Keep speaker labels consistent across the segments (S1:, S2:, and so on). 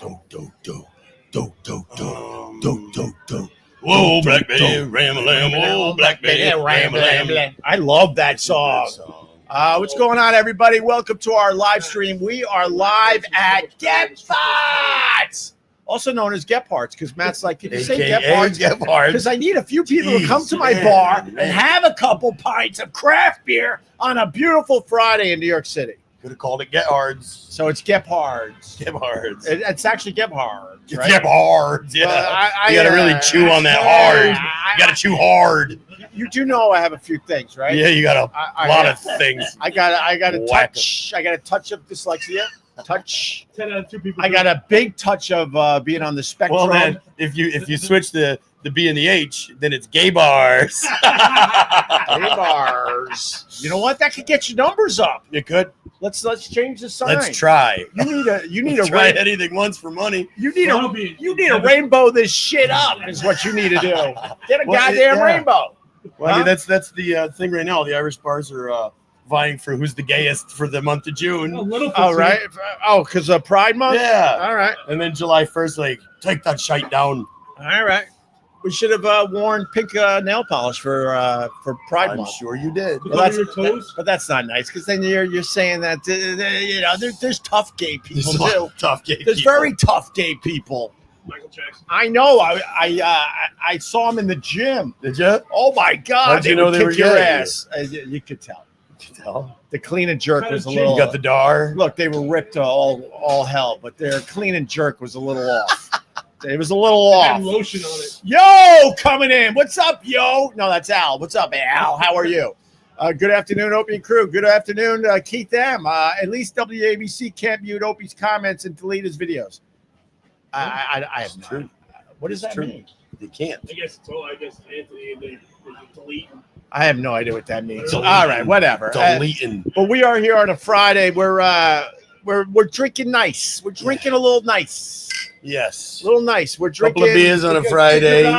S1: Whoa, Black Betty, ram-a-lam, oh, Black Betty, ram-a-lam.
S2: I love that song. What's going on, everybody? Welcome to our live stream. We are live at Gebhards, also known as Gebhards, because Matt's like, can you say Gebhards? Because I need a few people to come to my bar and have a couple pints of craft beer on a beautiful Friday in New York City.
S1: Could have called it Gebhards.
S2: So it's Gebhards.
S1: Gebhards.
S2: It's actually Gebhards, right?
S1: Gebhards, yeah. You got to really chew on that hard. You got to chew hard.
S2: You do know I have a few things, right?
S1: Yeah, you got a lot of things.
S2: I got a touch. I got a touch of dyslexia. Touch.
S3: 10 out of 2 people.
S2: I got a big touch of being on the spectrum.
S1: Well, then, if you switch the B and the H, then it's gay bars.
S2: Gay bars. You know what? That could get your numbers up.
S1: You could.
S2: Let's change the sign.
S1: Let's try.
S2: You need a
S1: try anything once for money.
S2: You need a rainbow this shit up is what you need to do. Get a goddamn rainbow.
S1: Well, I mean, that's the thing right now. The Irish bars are vying for who's the gayest for the month of June.
S2: Oh, right. Oh, because of Pride Month?
S1: Yeah.
S2: All right.
S1: And then July 1st, like, take that shite down.
S2: All right. We should have worn pink nail polish for Pride Month.
S1: I'm sure you did.
S2: But that's not nice, because then you're saying that there's tough gay people too.
S1: Tough gay.
S2: There's
S1: people.
S2: very tough gay people.
S3: Michael Jackson.
S2: I know. I saw him in the gym.
S1: Did you?
S2: Oh my God!
S1: How'd you know they were
S2: your
S1: gay?
S2: ass. You could tell. The clean and jerk was a little.
S1: You got the dar.
S2: Look, they were ripped to all hell, but their clean and jerk was a little off. It was a little off.
S3: Had lotion on it.
S2: Yo, coming in. What's up, yo? No, that's Al. What's up, Al? How are you? Good afternoon, Opie and crew. Good afternoon, Keith M. At least WABC can't mute Opie's comments and delete his videos. I have no idea. What does that mean?
S1: They can't.
S3: I guess Anthony and they delete.
S2: I have no idea what that means. All right, whatever.
S1: Deleting.
S2: But we are here on a Friday. We're drinking nice. We're drinking a little nice.
S1: Yes.
S2: A little nice. We're drinking.
S1: Couple of beers on a Friday.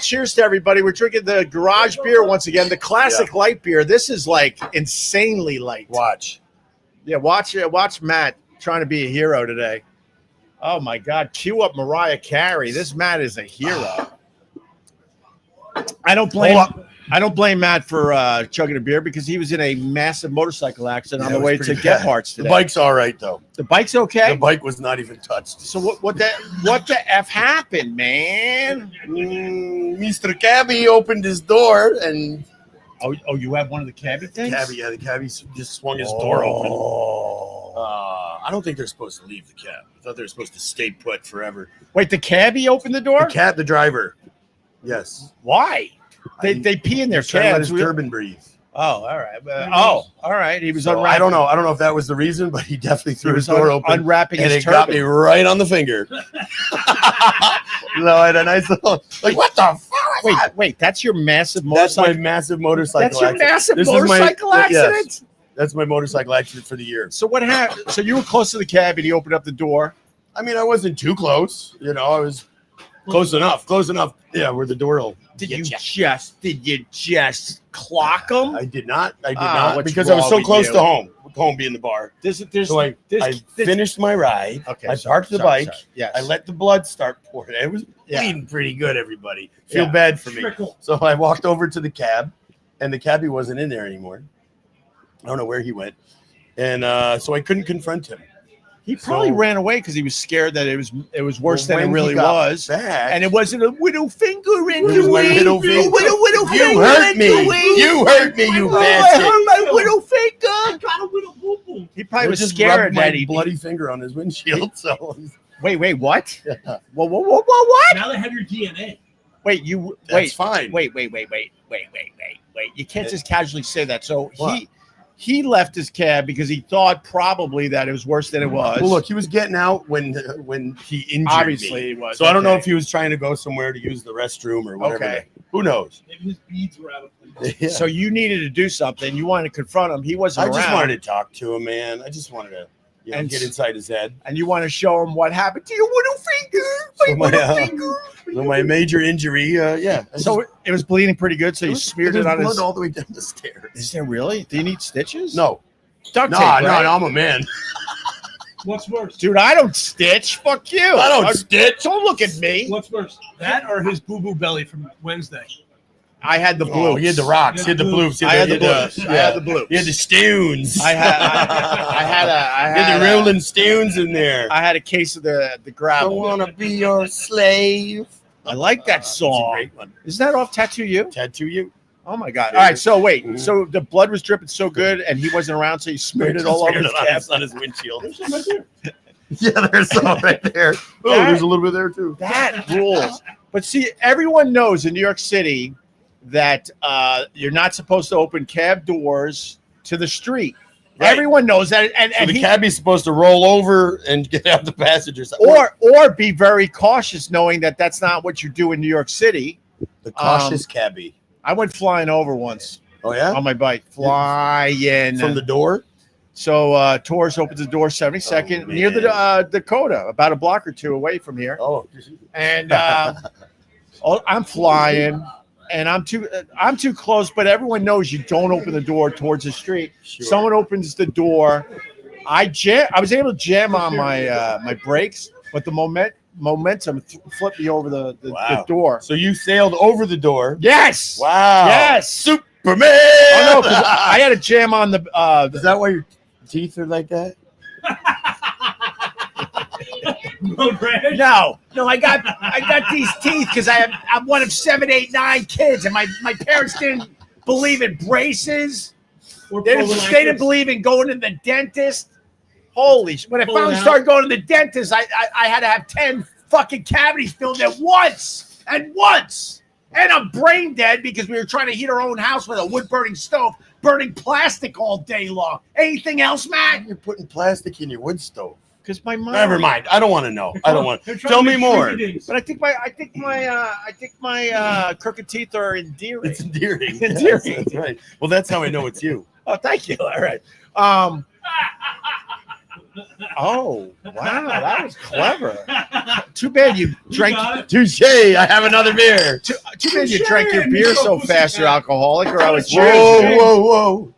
S2: Cheers to everybody. We're drinking the garage beer once again, the classic light beer. This is like insanely light.
S1: Watch.
S2: Yeah, watch Matt trying to be a hero today. Oh my God, cue up Mariah Carey. This Matt is a hero. I don't blame Matt for chugging a beer, because he was in a massive motorcycle accident on the way to Gebhards today.
S1: The bike's all right though.
S2: The bike's okay.
S1: The bike was not even touched.
S2: So what the F happened, man?
S1: Mr. Cabby opened his door and
S2: oh, you have one of the cabbie things?
S1: The cabbie just swung his door open. I don't think they're supposed to leave the cab. I thought they were supposed to stay put forever.
S2: Wait, the cabbie opened the door?
S1: The driver. Yes.
S2: Why? They pee in their cabs.
S1: Let his turban breathe.
S2: Oh, all right. All right. He was unwrapping.
S1: I don't know if that was the reason, but he definitely threw his door open,
S2: unwrapping
S1: and
S2: his
S1: it got me right on the finger. I had a nice little what the fuck?
S2: Wait, that's your massive motorcycle.
S1: That's my massive motorcycle.
S2: That's your massive motorcycle accident.
S1: Yes, that's my motorcycle accident for the year.
S2: So what happened? So you were close to the cab, and he opened up the door.
S1: I mean, I wasn't too close. I was close enough. Yeah, where the door will.
S2: Did you just clock him?
S1: I did not. Because I was so close to home being the bar. So I finished my ride.
S2: Okay.
S1: I parked the bike.
S2: Yes.
S1: I let the blood start pouring. It was bleeding pretty good, everybody. Feel bad for me. So I walked over to the cab, and the cabbie wasn't in there anymore. I don't know where he went. And so I couldn't confront him.
S2: He probably ran away because he was scared that it was worse than it really was.
S1: And
S2: it wasn't a widow finger in
S1: the way. You hurt me. You hurt me, you bastard.
S2: I hurt my widow finger.
S3: I got a widow boo-boo.
S2: He probably was
S1: just
S2: scared that
S1: he bloody finger on his windshield. So
S2: wait, what? What?
S3: Now they have your DNA.
S1: That's fine.
S2: Wait. You can't just casually say that. So he left his cab because he thought probably that it was worse than it was.
S1: Well, look, he was getting out when he injured
S2: Obviously
S1: me.
S2: He was.
S1: So I don't know if he was trying to go somewhere to use the restroom or whatever.
S2: Okay.
S1: Who knows?
S3: Maybe his beads were out of place.
S1: Yeah.
S2: So you needed to do something. You wanted to confront him. He wasn't around.
S1: I just wanted to talk to him, man. I just wanted to get inside his head.
S2: And you want to show him what happened to your widow finger.
S1: So my major injury,
S2: So it was bleeding pretty good, so you smeared it on his...
S1: blood all the way down the stairs.
S2: Is there really? Do you need stitches?
S1: No.
S2: Duct tape,
S1: no,
S2: right?
S1: I'm a man.
S3: What's worse?
S2: Dude, I don't stitch. Fuck you.
S1: I don't stitch.
S2: Don't look at me.
S3: What's worse? That or his boo-boo belly from Wednesday?
S2: I had the blue.
S1: Oh, he had the rocks. He had the bloops.
S2: I had the blues. I had the blues.
S1: He had the stoons.
S2: I had
S1: the Rolling Stones in there.
S2: I had a case of the gravel.
S1: Don't want to be your slave.
S2: I like that
S1: That's a
S2: song.
S1: great one.
S2: Isn't that off Tattoo You?
S1: Tattoo You.
S2: Oh my god! All right, so wait,
S1: Mhm.
S2: so the blood was dripping so good, and he wasn't around, so he smeared it all over his cap.
S1: on his windshield.
S3: There's some right there.
S1: Yeah, there's some right there. Oh, there's a little bit there too.
S2: That rules. But see, everyone knows in New York City that you're not supposed to open cab doors to the street.
S1: Right.
S2: Everyone knows that, and
S1: So the cabbie's supposed to roll over and get out the passenger side.
S2: or be very cautious, knowing that that's not what you do in New York City.
S1: The cautious cabbie.
S2: I went flying over once
S1: Oh yeah,
S2: on my bike, flying
S1: from the door.
S2: So Torres opens the door 72nd near the Dakota, about a block or two away from here.
S1: Oh,
S2: And I'm flying, and I'm too close. But everyone knows you don't open the door towards the street.
S1: Sure.
S2: Someone opens the door. I was able to jam on my my brakes, but the momentum flipped me over the door.
S1: So you sailed over the door.
S2: Yes.
S1: Wow.
S2: Yes.
S1: Superman.
S2: Oh no, 'cause I had to jam on the.
S1: Is that why your teeth are like that?
S2: No, I got these teeth because I'm one of 7, 8, 9 kids, and my parents didn't believe in braces. They didn't believe in going to the dentist. Holy shit! When I finally started going to the dentist, I had to have 10 fucking cavities filled at once. And I'm brain dead because we were trying to heat our own house with a wood burning stove, burning plastic all day long. Anything else, Matt?
S1: You're putting plastic in your wood stove.
S2: Because my mom.
S1: Never mind. I don't want to know. I don't want. Tell me more.
S2: But I think my crooked teeth are endearing.
S1: It's endearing.
S2: Endearing.
S1: Yes, that's right. Well, that's how I know it's you.
S2: Oh, thank you. All right. Oh, wow, that was clever. Too bad you drank.
S1: Touche. I have another beer.
S2: Too bad you drank your beer so fast, you're alcoholic, or I would cheers.
S1: Whoa.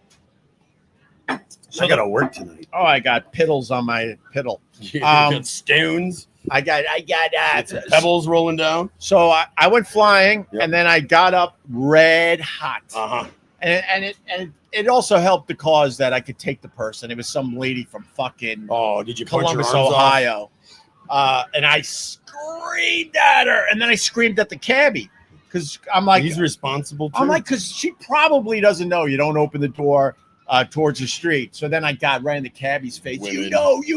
S1: I got to work tonight.
S2: Oh, I got piddles on my piddle.
S1: You got stones.
S2: I got
S1: Pebbles rolling down.
S2: So I went flying,
S1: Yep.
S2: and then I got up red hot.
S1: Uh-huh.
S2: And it also helped the cause that I could take the person. It was some lady from fucking
S1: Did you punch
S2: Columbus,
S1: your arms
S2: Ohio. And I screamed at her, and then I screamed at the cabbie because I'm like,
S1: he's responsible too.
S2: I'm like, because she probably doesn't know you don't open the door towards the street. So then I got right in the cabbie's face.
S1: Women.
S2: You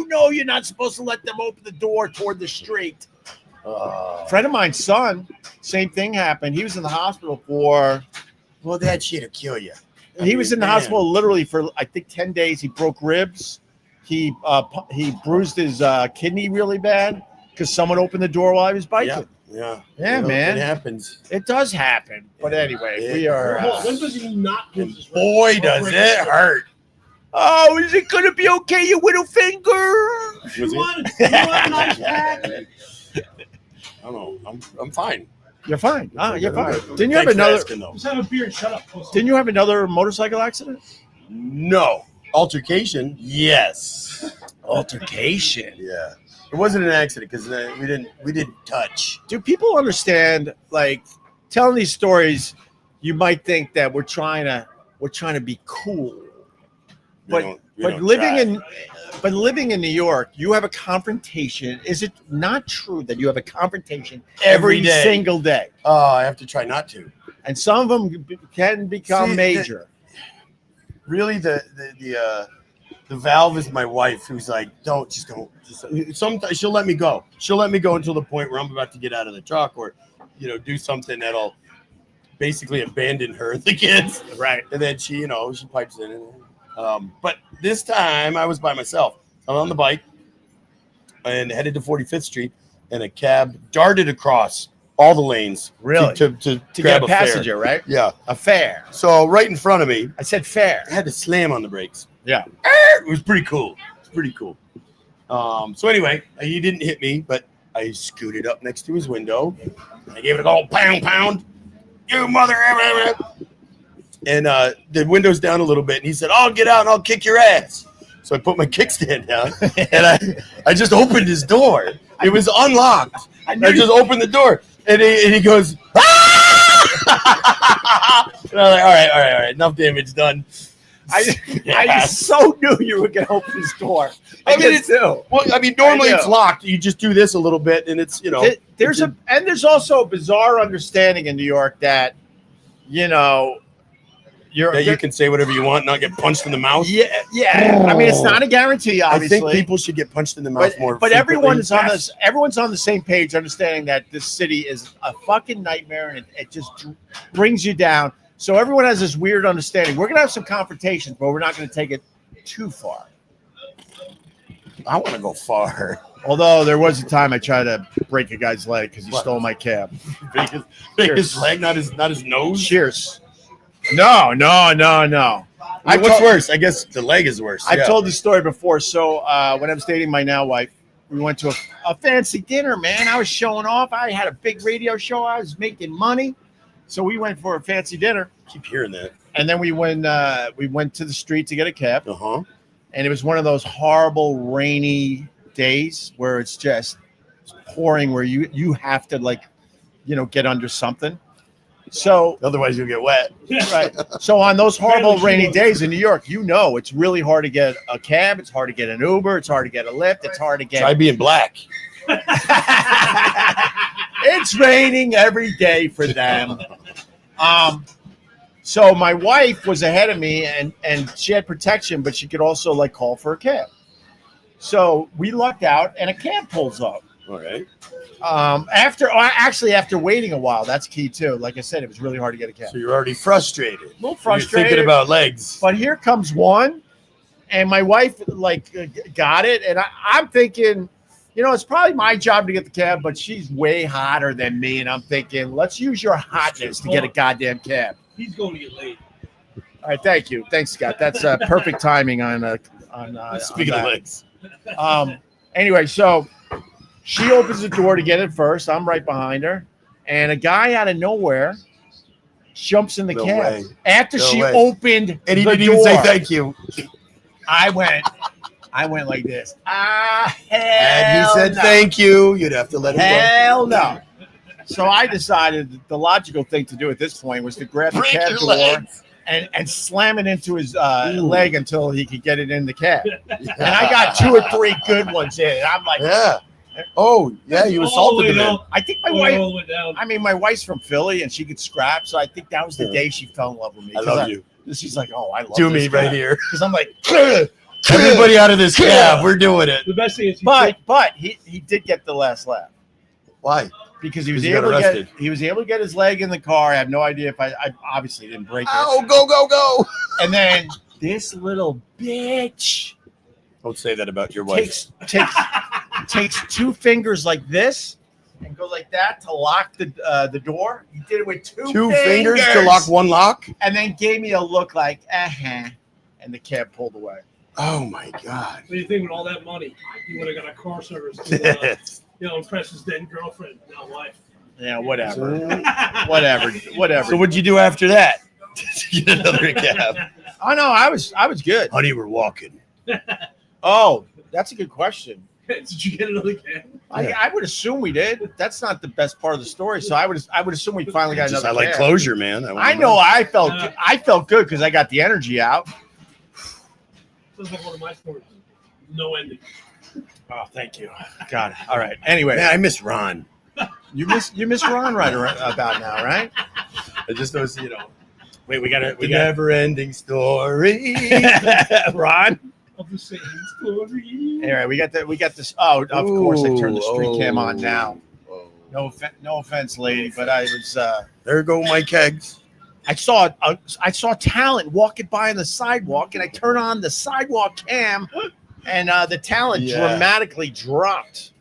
S2: know, you're not supposed to let them open the door toward the street. Friend of mine's son, same thing happened. He was in the hospital for.
S1: Well, that shit'll kill you.
S2: He was in the hospital literally for I think 10 days. He broke ribs. He bruised his kidney really bad because someone opened the door while he was biking.
S1: Yeah,
S2: man.
S1: It happens.
S2: It does happen. But anyway, we are.
S3: When does he not lose his
S1: Boy,
S3: ribs?
S1: does it hurt.
S2: Oh, is it gonna be okay, you little finger?
S1: Was
S3: You
S1: it?
S3: want a nice package?
S1: I don't know. I'm fine.
S2: You're fine. You're fine. Didn't you
S1: Thanks
S2: have another?
S1: for asking, though.
S3: Just have a beer and shut up.
S2: Didn't you have another motorcycle accident?
S1: No. Altercation? Yes.
S2: Altercation.
S1: Yeah. It wasn't an accident because we didn't touch.
S2: Do people understand? Like telling these stories, you might think that we're trying to be cool. But living in New York, you have a confrontation. Is it not true that you have a confrontation every
S1: day.
S2: single day?
S1: I have to try not to.
S2: And some of them can become major.
S1: Really, the valve is my wife, who's like, don't. Sometimes she'll let me go. She'll let me go until the point where I'm about to get out of the truck, or do something that'll basically abandon her and the kids.
S2: Right.
S1: And then she pipes in. But this time I was by myself. I was on the bike and headed to 45th Street, and a cab darted across all the lanes.
S2: Really?
S1: To
S2: get
S1: grab
S2: a passenger,
S1: fare.
S2: right?
S1: Yeah.
S2: A fare.
S1: So right in front of me,
S2: I said fare.
S1: I had to slam on the brakes.
S2: Yeah.
S1: It was pretty cool. So anyway, he didn't hit me, but I scooted up next to his window. I gave it a old pound. You mother. And the window's down a little bit, and he said, "I'll get out and I'll kick your ass." So I put my kickstand down, and I just opened his door. It was unlocked. I just opened the door, and he goes, ah! And I'm like, all right, enough damage done.
S2: I so knew you were going to open his door.
S1: Normally it's locked. You just do this a little bit, and it's
S2: there's also a bizarre understanding in New York that you can
S1: say whatever you want, not get punched in the mouth.
S2: Yeah. I mean, it's not a guarantee. Obviously,
S1: I think people should get punched in the mouth more.
S2: But everyone's on this. Everyone's on the same page, understanding that this city is a fucking nightmare, and it just brings you down. So everyone has this weird understanding. We're gonna have some confrontations, but we're not gonna take it too far.
S1: I want to go far.
S2: Although there was a time I tried to break a guy's leg because he stole my cab.
S1: break his leg, not his nose.
S2: Cheers. No.
S1: What's worse? I guess the leg is worse.
S2: I've told this story before. So when I was dating my now wife, we went to a fancy dinner, man. I was showing off. I had a big radio show. I was making money. So we went for a fancy dinner.
S1: Keep hearing that.
S2: And then we went to the street to get a cab.
S1: Uh-huh.
S2: And it was one of those horrible rainy days where it's just pouring, where you have to get under something. So
S1: otherwise you'll get wet.
S2: Right. So on those horrible rainy days in New York, it's really hard to get a cab. It's hard to get an Uber. It's hard to get a Lyft. It's hard to get.
S1: Try being black.
S2: It's raining every day for them. So my wife was ahead of me, and she had protection, but she could also call for a cab. So we lucked out, and a cab pulls up.
S1: All right.
S2: After waiting a while, that's key too. Like I said, it was really hard to get a cab.
S1: So you're already frustrated.
S2: A little frustrated.
S1: You're thinking about legs.
S2: But here comes one, and my wife got it, and I'm thinking, it's probably my job to get the cab, but she's way hotter than me, and I'm thinking, let's use your hotness to get a goddamn cab.
S3: He's going to get laid.
S2: All right, thank you. Thanks, Scott. That's perfect timing on
S1: Speaking of legs.
S2: Anyway, so she opens the door to get it first. I'm right behind her, and a guy out of nowhere jumps in the cab after she opened
S1: and he
S2: the
S1: didn't
S2: door.
S1: even say thank you.
S2: I went like this.
S1: And he said thank you. You'd have to let him go.
S2: Hell no. So I decided the logical thing to do at this point was to grab the cab door and slam it into his leg until he could get it in the cab. And I got 2 or 3 good ones in. And I'm like,
S1: yeah. Oh, yeah, you assaulted him.
S2: I think my wife, my wife's from Philly and she could scrap. So I think that was the day she fell in love with me.
S1: I love you.
S2: She's like, oh, I love
S1: do me right here.
S2: Because I'm like,
S1: everybody out of this cab. We're doing it.
S3: The best thing is
S2: but he did get the last laugh.
S1: Why?
S2: Because he was able to get his leg in the car. I have no idea if I obviously didn't break it.
S1: Oh, go.
S2: And then this little bitch.
S1: Don't say that about your wife.
S2: Takes 2 fingers like this and go like that to lock the door. He did it with 2
S1: fingers to lock one lock?
S2: And then gave me a look like, and the cab pulled away.
S1: Oh, my God.
S3: What do you think with all that money? You would have got a car service to impress his then girlfriend, now wife.
S2: Yeah, whatever. whatever.
S1: So what'd you do after that? Get another cab.
S2: Oh, no, I was good.
S1: Honey, we're walking.
S2: Oh, that's a good question.
S3: Did you get another cab?
S2: I would assume we did. That's not the best part of the story. So I would assume we finally got another.
S1: I like closure, man.
S2: I know. I felt good because I got the energy out.
S3: Sounds like one of my stories. No ending.
S2: Oh, thank you. God. All right. Anyway,
S1: man, I miss Ron.
S2: You miss Ron right about now, right?
S1: I just was,
S2: Wait, we got
S1: the never-ending story.
S2: Ron.
S3: Of the same story.
S2: Anyway, we got this. Oh, of course, I turned the street cam on now. No offense, lady, but I was.
S1: There go my kegs.
S2: I saw talent walking by on the sidewalk, and I turned on the sidewalk cam, and the talent dramatically dropped.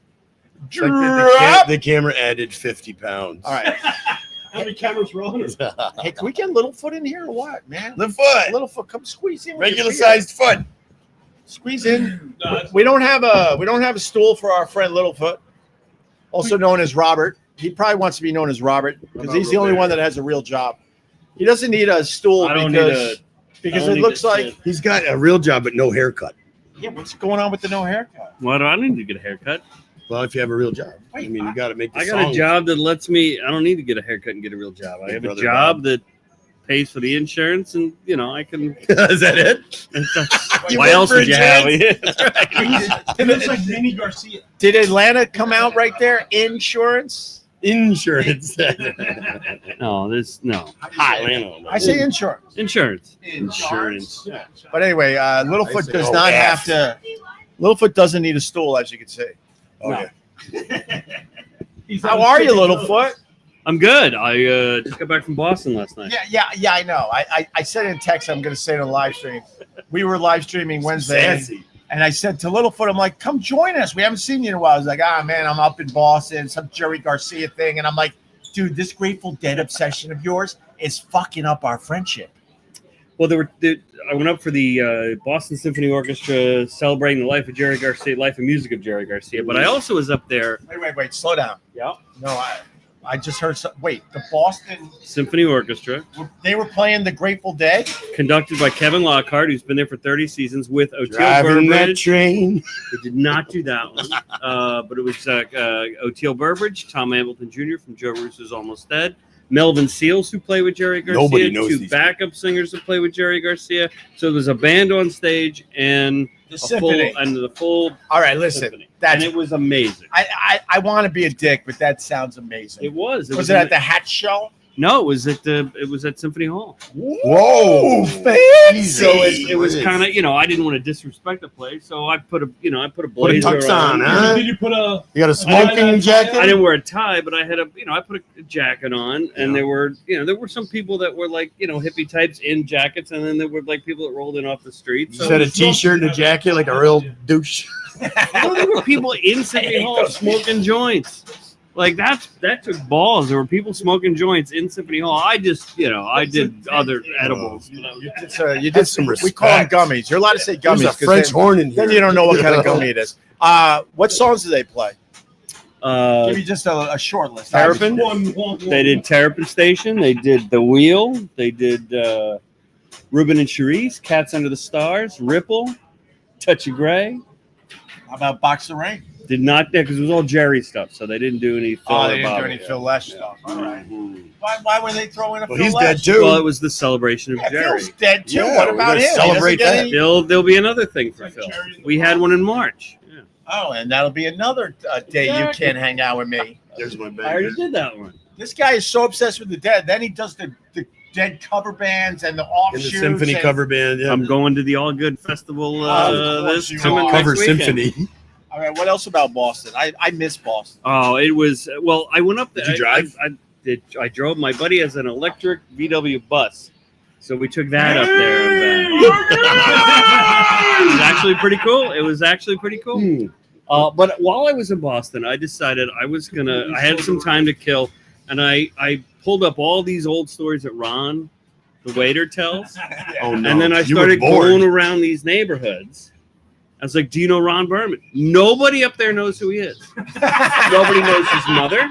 S1: Like the camera added 50 pounds.
S2: All right.
S3: How many cameras were on?
S2: Hey, can we get Littlefoot in here or what, man?
S1: Littlefoot,
S2: come squeeze in.
S1: Regular sized foot.
S2: Squeeze in. We don't have a stool for our friend Littlefoot, also known as Robert. He probably wants to be known as Robert because he's the only one that has a real job. He doesn't need a stool because it looks like
S1: he's got a real job but no haircut.
S2: Yeah, what's going on with the no haircut?
S4: Why do I need to get a haircut?
S1: Well, if you have a real job, I mean, you got to make. The
S4: I got a job that lets me. I don't need to get a haircut and get a real job. I have a job that pays for the insurance, and I can.
S1: Is that it?
S4: Why else would you have?
S3: It looks like Mini Garcia.
S2: Did Atlanta come out right there? Insurance.
S4: No.
S2: I say insurance.
S4: Insurance.
S2: Yeah. But anyway, Littlefoot does not
S1: F.
S2: have to. Littlefoot doesn't need a stool, as you can see.
S4: No.
S2: How are you, Littlefoot?
S4: I'm good. I just got back from Boston last night.
S2: Yeah. I know. I said in text. I'm going to say it on live stream. We were live streaming Wednesday, and I said to Littlefoot, I'm like, "Come join us. We haven't seen you in a while." I was like, man, I'm up in Boston, some Jerry Garcia thing," and I'm like, "Dude, this Grateful Dead obsession of yours is fucking up our friendship."
S4: Well, I went up for the Boston Symphony Orchestra celebrating the life of Jerry Garcia, life and music of Jerry Garcia. But I also was up there.
S2: Wait, slow down.
S4: Yeah.
S2: No, I just heard some. Wait, the Boston
S4: Symphony Orchestra.
S2: They were playing the Grateful Dead,
S4: conducted by Kevin Lockhart, who's been there for 30 seasons with Oteil
S1: Driving that
S4: Burbridge.
S1: train.
S4: We did not do that one, but it was Oteil Burbridge, Tom Hamilton Jr. from Joe Russo's Almost Dead, Melvin Seals, who played with Jerry Garcia,
S1: Nobody knows
S4: two
S1: these
S4: backup singers who played with Jerry Garcia. So there's a band on stage and
S2: the symphony.
S4: the full.
S2: All right, listen.
S4: Symphony.
S2: And
S4: it was amazing.
S2: I want to be a dick, but that sounds amazing.
S4: It was.
S2: Was it at the Hat Show?
S4: No, it was at Symphony Hall.
S2: Whoa, fancy!
S4: So it was kind of I didn't want to disrespect the place, so I put a blazer
S1: Put a tux on, huh?
S3: Did you put a?
S1: You got a smoking jacket?
S4: I didn't wear a tie, but I had I put a jacket on, and there were some people that were like hippie types in jackets, and then there were like people that rolled in off the street.
S1: You had a t-shirt and a jacket like a real douche.
S4: There were people in Symphony Hall smoking joints. Like that took balls. There were people smoking joints in Symphony Hall. I just, I did other edibles.
S2: You did
S1: some respect.
S2: We call them gummies. You're allowed to say gummies.
S1: There's a French horn in here.
S2: Then you don't know what kind of gummy it is. What songs do they play? Give me just a short list.
S4: Terrapin. They did Terrapin Station. They did The Wheel. They did Ruben and Cherise, Cats Under the Stars, Ripple, Touch of Grey.
S2: How about Box of Rain?
S4: Did not because it was all Jerry stuff, so they didn't do any.
S2: They didn't do any Phil Lesh stuff. All right. Why were they throwing a Phil
S1: he's
S2: Lesh?
S1: dead too.
S4: Well, it was the celebration of Jerry.
S2: Phil's dead too.
S1: Yeah,
S2: What
S1: we're
S2: about
S1: gonna
S2: him?
S1: celebrate that.
S4: There'll be another thing for Phil. We had one in March. Yeah.
S2: Oh, and that'll be another day you can't hang out with me.
S1: There's my
S4: I already
S1: bag.
S4: did that one.
S2: This guy is so obsessed with the Dead. Then he does the Dead cover bands and the
S1: In
S2: offshoots.
S1: the symphony cover band. Yeah.
S4: I'm going to the All Good Festival
S2: course
S4: this
S2: you
S4: coming
S2: are.
S1: cover
S4: next weekend.
S1: symphony.
S2: All right, what else about Boston? I miss Boston.
S4: Oh, it was I went up there.
S1: Did you drive?
S4: I drove. My buddy has an electric VW bus, so we took that up there. And it was actually pretty cool. But while I was in Boston, I decided I had some time to kill, and I pulled up all these old stories that Ron, the waiter, tells.
S1: Oh no!
S4: And then I
S1: You were
S4: started
S1: bored.
S4: going around these neighborhoods. I was like, do you know Ron Berman? Nobody up there knows who he is. Nobody knows his mother.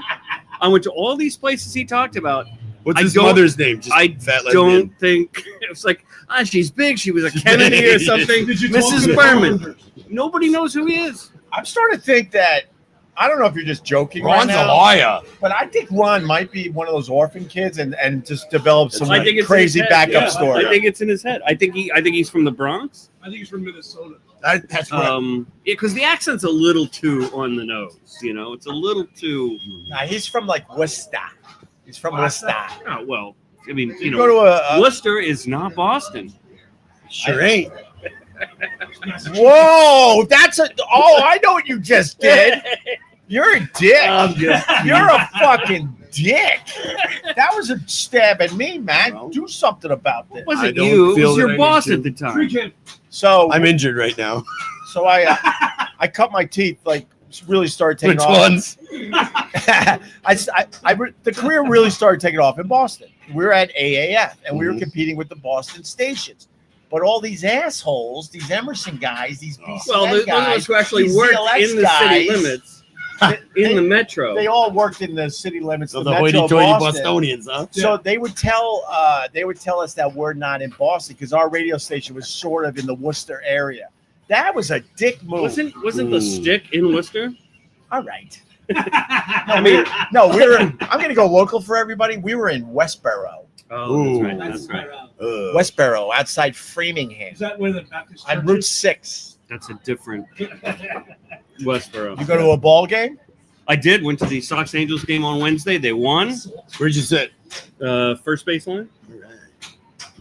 S4: I went to all these places he talked about.
S1: What's his mother's name? Just
S4: I
S1: fat lesbian.
S4: don't think it was like, she's big. She was a Kennedy or something. Mrs. Berman. Nobody knows who he is.
S2: I'm starting to think that I don't know if you're just joking
S1: Ron's
S2: right
S1: a
S2: now,
S1: liar.
S2: but I think Ron might be one of those orphan kids and just develop some
S4: I think it's
S2: crazy
S4: in his head.
S2: backup
S4: Yeah,
S2: story.
S4: I think it's in his head. I think he's from the Bronx.
S3: I think he's from Minnesota.
S1: That's right.
S4: Because the accent's a little too on the nose. It's a little too.
S2: Nah, he's from like Worcester. He's from Worcester.
S4: Oh well, I mean,
S2: You go to a
S4: Worcester is not Boston.
S1: Sure ain't.
S2: whoa, I know what you just did. You're a dick. You're a fucking dick. That was a stab at me, man.
S1: Well,
S2: Do something about this.
S4: It wasn't
S1: I don't
S4: you. It
S1: feel
S4: was
S1: that
S4: your
S1: I
S4: boss
S1: need
S4: at the
S3: Free
S4: time.
S3: kid.
S2: So
S1: I'm injured right now.
S2: So I cut my teeth, like really started taking
S1: Which
S2: off.
S1: ones?
S2: The career really started taking off in Boston. We were at AAF and we were competing with the Boston stations. But all these assholes, these Emerson guys, these BCN
S4: Well, those of
S2: guys,
S4: us who actually
S2: these
S4: worked
S2: ZLX
S4: in the
S2: guys,
S4: city limits, in the metro.
S2: They all worked in the city limits
S1: So
S2: of
S1: the
S2: the metro of
S1: hoity-toity
S2: Boston.
S1: Bostonians, huh?
S2: So they would tell us that we're not in Boston because our radio station was sort of in the Worcester area. That was a dick move.
S4: Wasn't the stick in Worcester?
S2: All right. I'm going to go local for everybody. We were in Westboro.
S4: Oh, that's right.
S2: Westboro, outside Framingham.
S3: Is that where the Baptist
S2: On
S3: church
S2: Route
S3: is?
S2: 6.
S4: That's a different Westboro.
S2: You go to a ball game?
S4: I did. Went to the Sox Angels game on Wednesday. They won.
S1: Where'd you sit?
S4: First baseline.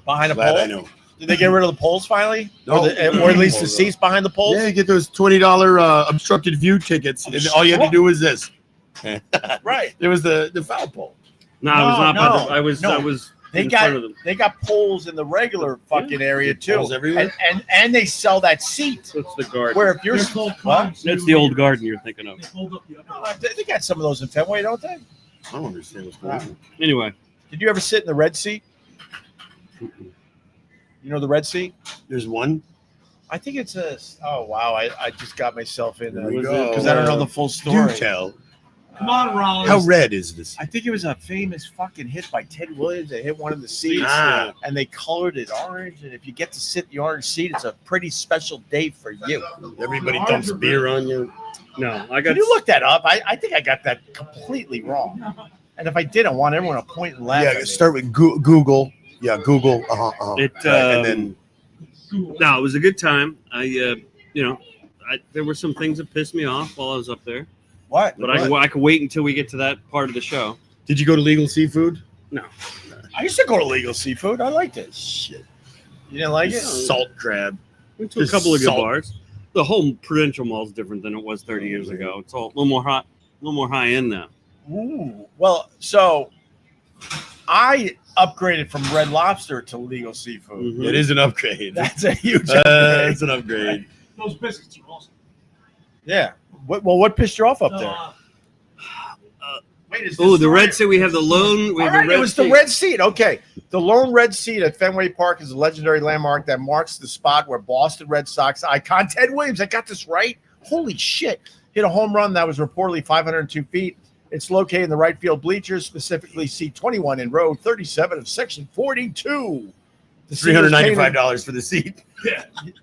S2: Behind a
S1: Glad
S2: pole?
S1: I know.
S2: Did they get rid of the poles finally?
S1: No.
S2: Or at least the seats behind the poles?
S1: Yeah, you get those $20 obstructed view tickets, and all you had to do was this.
S2: Right.
S1: There was the foul pole.
S4: No, I was not.
S2: no,
S4: I was.
S2: no.
S4: I was.
S2: They
S4: in front of
S2: got
S4: them.
S2: they got poles in the regular fucking area too.
S1: Poles everywhere?
S2: And they sell that seat
S4: That's the garden.
S2: where if you're
S3: They're called
S2: what?
S3: cones.
S4: That's the old garden you're thinking of.
S3: They hold up the
S2: Oh,
S3: upper.
S2: they got some of those in Fenway, don't they?
S1: I don't understand what's going on.
S4: Anyway,
S2: Did you ever sit in the red seat? You know the red seat?
S1: There's one.
S2: I think it's a. Oh wow! I just got myself in
S1: There we
S2: there
S1: go.
S2: because I don't know the full story.
S1: Do tell.
S3: Come on, Rollins.
S1: How red is this?
S2: I think it was a famous fucking hit by Ted Williams. They hit one of the seats and they colored it orange. And if you get to sit in the orange seat, it's a pretty special day for you.
S1: Everybody dumps beer on you.
S4: no, I got.
S2: Can you look that up? I think I got that completely wrong. And if I did, I want everyone to point and laugh.
S1: Yeah,
S2: at me.
S1: start with Google. Yeah, Google.
S4: It.
S1: And then
S4: No, it was a good time. There were some things that pissed me off while I was up there,
S2: What?
S4: but I could wait until we get to that part of the show.
S1: did you go to Legal Seafood?
S2: I used to go to Legal Seafood. I liked it.
S1: Shit.
S2: You didn't like it?
S1: Salt crab.
S4: Went to a
S1: Just
S4: couple of good
S1: salt.
S4: bars. The whole Prudential Mall is different than it was 30 years ago. It's all a little more high end now.
S2: Ooh. Well, so I upgraded from Red Lobster to Legal Seafood.
S4: Mhm.
S1: It is an upgrade.
S2: That's a huge upgrade.
S1: It's an upgrade.
S3: Those biscuits are awesome.
S2: Yeah. What pissed you off up there? Wait, is
S4: Oh,
S2: this
S4: the
S2: right?
S4: red seat. We have the lone. We
S2: All
S4: have
S2: right,
S4: the red
S2: it was
S4: seat.
S2: the red seat. Okay. The lone red seat at Fenway Park is a legendary landmark that marks the spot where Boston Red Sox icon Ted Williams, I got this right? Holy shit. Hit a home run that was reportedly 502 feet. It's located in the right field bleachers, specifically seat 21 in row 37 of section 42. The seat was painted-
S1: $395 for the seat.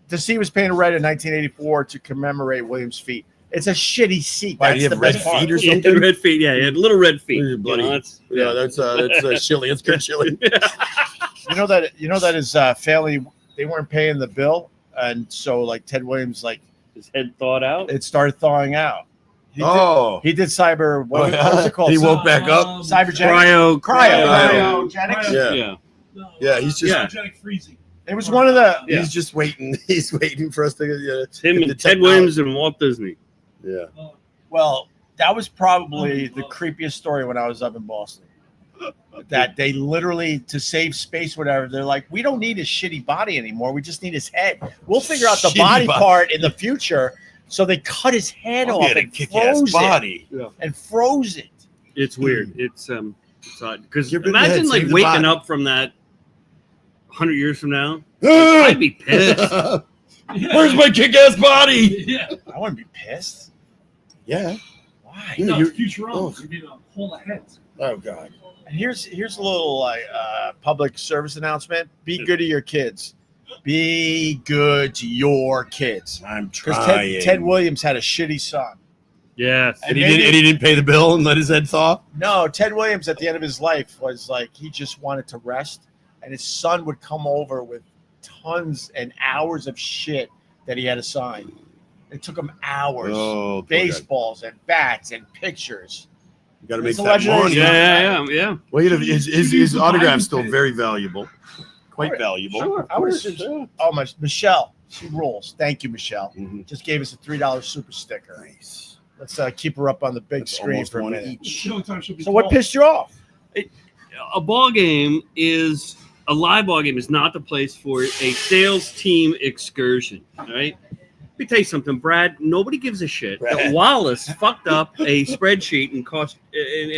S2: The seat was painted red in 1984 to commemorate Williams' feet. It's a shitty seat.
S1: Why, do
S2: That's
S1: you
S2: the
S1: have red
S2: best part.
S1: feet or
S4: Yeah,
S1: something?
S4: red feet. Yeah, he had little red feet.
S1: Those are bloody.
S4: That's
S1: That's chili. It's good chili.
S2: You know that his family, they weren't paying the bill, and so like Ted Williams, like
S4: his head thawed out.
S2: it started thawing out. He did cyber. What was it called?
S1: He woke back up.
S2: Cybergenic.
S4: Cryo.
S2: Cryogenics.
S1: Yeah.
S4: Yeah.
S3: No,
S1: Yeah, he's just-
S3: cryogenic freezing.
S2: It was one of the.
S4: Yeah.
S1: He's just waiting. He's waiting for us to.
S4: It's him and Ted Williams and Walt Disney.
S1: Yeah.
S2: Well, that was probably the creepiest story when I was up in Boston. That they literally, to save space, whatever, they're like, we don't need his shitty body anymore. We just need his head. We'll figure out the
S1: Shitty
S2: body
S1: body.
S2: part in the future. So they cut his head
S1: He
S2: off
S1: had a
S2: and
S1: kick-ass
S2: froze it.
S1: body.
S2: And froze it.
S4: It's weird. It's odd because
S1: Give him the head,
S4: imagine like
S1: save the
S4: waking
S1: body.
S4: up from that 100 years from now. I'd be pissed.
S1: Where's my kick-ass body?
S3: Yeah.
S2: I wouldn't be pissed.
S1: Yeah.
S2: Why?
S1: Yeah,
S3: No,
S1: you're-
S3: Futurama. You'd be a whole of heads.
S1: Oh God.
S2: And here's a little like public service announcement. Be good to your kids. Be good to your kids.
S1: I'm
S2: Because
S1: trying.
S2: Ted Williams had a shitty son.
S4: Yes.
S1: And he didn't pay the bill and let his head thaw.
S2: No, Ted Williams at the end of his life was like he just wanted to rest, and his son would come over with tons and hours of shit that he had to sign. It took him hours.
S1: Oh,
S2: Baseballs and bats and pictures.
S1: You got to make
S2: It's a
S1: that
S2: legendary
S1: money.
S4: Yeah.
S1: Well, his autograph's still very valuable, quite valuable.
S4: Sure.
S2: I would assume. Oh my, Michelle, she rules. Thank you, Michelle.
S1: Mhm.
S2: Just gave us a $3 super sticker.
S1: Nice.
S2: Let's keep her up on the big
S1: That's
S2: screen
S1: almost
S2: for a
S1: one
S2: minute.
S1: each.
S3: Showtime should be
S2: So what
S3: 12.
S2: pissed you off?
S4: A ball game is a live ball game is not the place for a sales team excursion. All right. Let me tell you something, Brad. Nobody gives a shit that
S1: Brad.
S4: Wallace fucked up a spreadsheet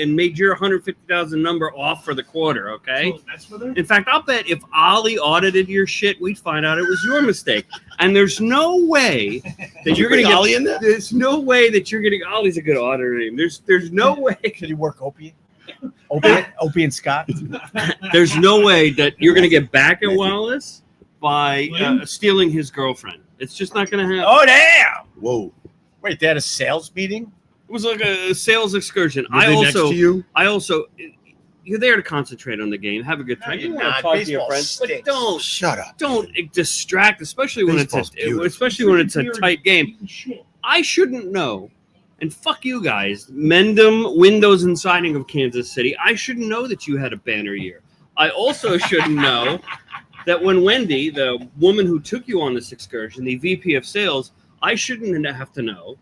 S4: and made your 150,000 number off for the quarter. Okay.
S3: So that's for them?
S4: In fact, I'll bet if Ollie audited your shit, we'd find out it was your mistake. And there's no way that you're going to get
S1: Ollie in there?
S4: There's no way that you're getting Ollie's a good auditor name. There's no way.
S2: Could you work Opie? Opie and Scott?
S4: There's no way that you're going to get back at Wallace by stealing his girlfriend. It's just not going to happen.
S2: Oh, damn.
S1: Whoa.
S2: Wait, they had a sales meeting?
S4: It was like a sales excursion.
S1: Were they next to you?
S4: You're there to concentrate on the game, have a good time. You want to talk to your friends, but don't
S1: Shut up.
S4: Don't distract, especially when
S1: Baseball's beautiful.
S4: it's a tight game. I shouldn't know, and fuck you guys, Mendham Windows and Siding of Kansas City. I shouldn't know that you had a banner year. I also shouldn't know that when Wendy, the woman who took you on this excursion, the VP of sales, I shouldn't have to know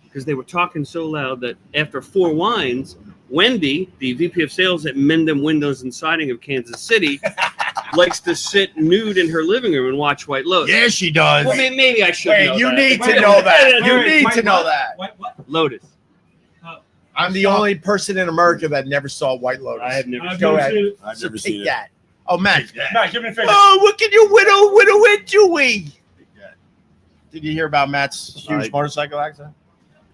S4: because they were talking so loud that after 4 wines, Wendy, the VP of sales at Mendham Windows and Siding of Kansas City, likes to sit nude in her living room and watch White Lotus.
S1: Yeah, she does.
S4: Well, maybe I should know
S2: you
S4: that.
S2: need to know that. You need to know that.
S3: What?
S4: Lotus.
S2: I'm the only person in America that never saw White Lotus.
S4: I have never
S3: I've
S2: Go
S3: never
S2: ahead.
S3: seen it.
S1: I've
S2: So
S1: never
S2: take
S1: seen it.
S2: that. Oh, Matt.
S3: Matt, give me a finger.
S2: Oh, what can you whittle into we? Did you hear about Matt's huge motorcycle accident?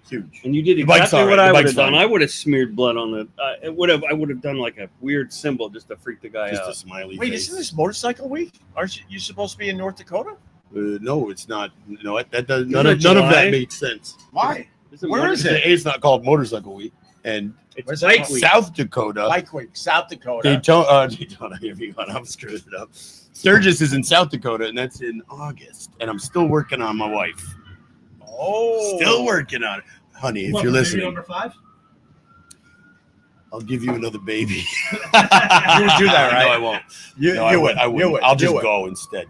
S1: Huge.
S4: And you did
S1: The bike's
S4: exactly
S1: all
S4: what
S1: right.
S4: I
S1: The
S4: would
S1: bike's
S4: have done.
S1: fine.
S4: I would have smeared blood on the. I would have done like a weird symbol just to freak the guy
S1: Just a
S4: out.
S1: smiley
S2: Wait,
S1: face.
S2: isn't this motorcycle week? Aren't you supposed to be in North Dakota?
S1: No, it's not. No, that does
S4: Isn't
S1: none
S4: it
S1: of
S4: July?
S1: that makes sense.
S2: Why?
S4: Isn't
S2: Where
S4: one-
S2: is it?
S1: It's not called Motorcycle Week, and
S4: It's
S2: Where's
S4: bike
S2: that?
S4: week.
S1: South Dakota.
S2: Bike week, South Dakota.
S1: Daytona, here we go. I'm screwing it up. Sturgis is in South Dakota, and that's in August. And I'm still working on my wife.
S2: Oh,
S1: Still working on it. Honey, if
S3: What,
S1: you're
S3: baby
S1: listening,
S3: number 5?
S1: I'll give you another baby.
S2: You would do that, right?
S1: No, I won't.
S2: You,
S1: No, I
S2: you
S1: would.
S2: would.
S1: I
S2: You
S1: would.
S2: would.
S1: I'll
S2: You
S1: just
S2: would.
S1: go instead.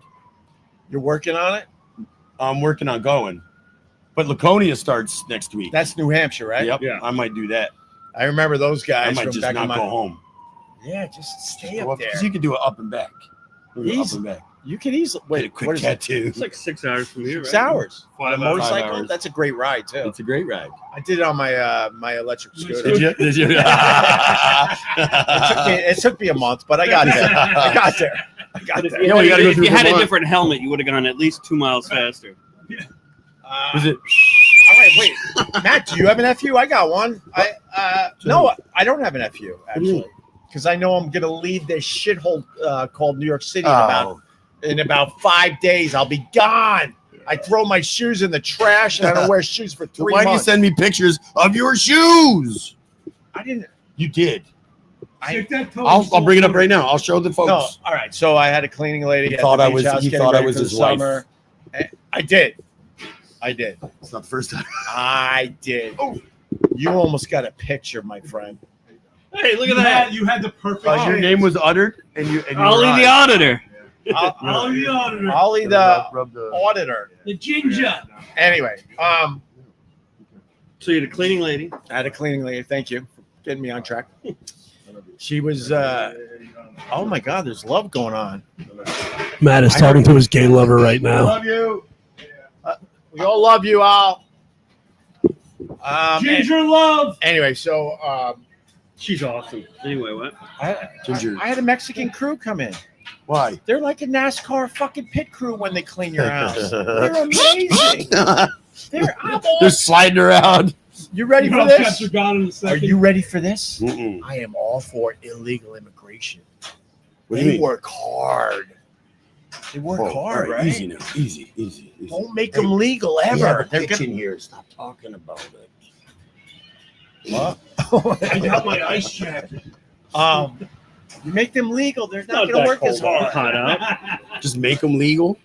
S2: You're working on it.
S1: I'm working on going. But Laconia starts next week.
S2: That's New Hampshire, right?
S1: Yep.
S4: Yeah.
S1: I might do that.
S2: I remember those
S1: I
S2: guys
S1: might
S2: from
S1: just
S2: back
S1: not
S2: in my.
S1: go home.
S2: Yeah, just stay up there.
S1: Because you can do it up and back. You can do it
S2: Easy.
S1: Up and back.
S2: You can easily
S1: Get a
S2: wait.
S1: quick
S2: What is it?
S1: tattoo.
S4: It's like 6 hours from here.
S2: 6
S4: right?
S2: hours.
S4: 5
S2: The
S4: hours.
S2: motorcycle.
S1: hours.
S2: That's a great ride too.
S1: It's a great ride.
S2: I did it on my my electric scooter.
S1: Did you? Did you?
S2: It took me a month, but I got there. I got there. I got
S4: But if
S2: there.
S4: you,
S1: No,
S4: had,
S1: you gotta go
S4: if
S1: through
S4: you had a
S1: Vermont.
S4: different helmet, you would have gone at least 2 miles faster.
S1: Was it?
S2: All right, wait, Matt, do you have an FU? I got one. No, I don't have an FU actually, because I know I'm gonna leave this shithole called New York City in about 5 days. I'll be gone. I throw my shoes in the trash and I don't wear shoes for 3
S1: So why do you
S2: months.
S1: send me pictures of your shoes?
S2: I didn't.
S1: You did.
S3: Stick that toe
S1: I'll bring it up right now. I'll show the folks.
S2: No, all right. So I had a cleaning lady.
S1: He
S2: at
S1: thought
S2: the
S1: I
S2: beach
S1: was-
S2: house
S1: he
S2: getting
S1: thought I
S2: ready
S1: was
S2: for the
S1: his wife.
S2: summer. I did.
S1: It's not the first time.
S2: I did. You almost got a picture, my friend.
S4: Hey, look at that.
S3: You had the perfect.
S1: Because your name was uttered, and you.
S4: Ollie the auditor.
S3: Ollie the auditor.
S2: Ollie the
S1: Rub the.
S2: auditor.
S3: The ginger.
S2: Anyway,
S4: So you had a cleaning lady.
S2: I had a cleaning lady. Thank you for getting me on track. She was. Oh my God, there's love going on.
S3: Matt is talking to his gay lover right now.
S2: Love you. We all love you, all.
S3: Ginger love.
S2: Anyway, so
S4: She's awesome. Anyway, what?
S1: Ginger.
S2: I had a Mexican crew come in.
S1: Why?
S2: They're like a NASCAR fucking pit crew when they clean your house. They're amazing. I'm all-
S1: They're sliding around.
S2: You ready for
S3: Your
S2: this?
S3: cats are gone in a
S2: Are
S3: second.
S2: you ready for this?
S1: Mm-mm.
S2: I am all for illegal immigration.
S1: What do you
S2: They
S1: mean?
S2: work hard. They work
S1: Whoa,
S2: hard,
S1: all
S2: right?
S1: Easy now. Easy.
S2: Don't make them legal ever.
S1: We have a
S2: They're
S1: kitchen
S2: gonna-
S1: here. Stop talking about it.
S2: What?
S3: I got my ice jacket.
S2: You make them legal, they're not
S4: Not
S2: going to
S4: that
S2: work as
S4: cold,
S2: hard.
S4: hot out.
S1: Just make them legal.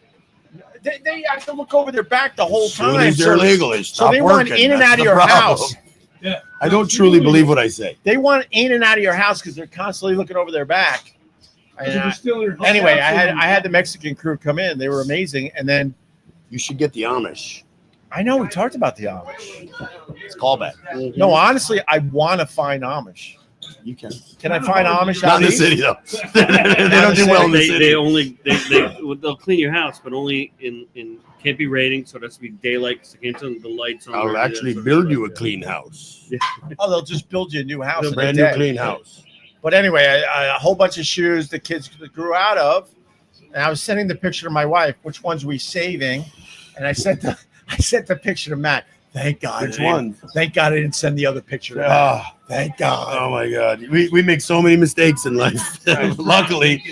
S2: They have to look over their back the whole
S1: As soon
S2: time.
S1: as they're
S2: So
S1: legal, they
S2: so
S1: stop
S2: they want
S1: working.
S2: in and
S1: That's
S2: out of
S1: the
S2: your
S1: problem.
S2: house.
S3: Yeah.
S1: I don't truly believe what I say.
S2: They want in and out of your house because they're constantly looking over their back. And
S3: You're still in your
S2: anyway,
S3: house.
S2: I had the Mexican crew come in. They were amazing. And then
S1: You should get the Amish.
S2: I know we talked about the Amish.
S1: It's callback.
S2: No, honestly, I want to find Amish.
S1: You can.
S2: Can I find Amish
S1: Not
S2: out
S1: in the
S2: east?
S1: city though. they don't do well in the
S4: They
S1: city.
S4: only they'll clean your house, but only in can't be raining, so it has to be daylight. Because they can't turn the lights on.
S1: I'll
S4: or
S1: actually
S4: that sort of
S1: build
S4: stuff.
S1: you a clean house.
S2: Oh, they'll just build you a new house.
S1: A
S2: in a
S1: brand new
S2: day.
S1: clean house.
S2: But anyway, a whole bunch of shoes the kids grew out of, and I was sending the picture to my wife. Which ones we saving? And I sent the picture to Matt. Thank God.
S1: Which one?
S2: Thank God I didn't send the other picture to Matt.
S1: Oh,
S2: Thank God.
S1: oh my God. We make so many mistakes in life. Luckily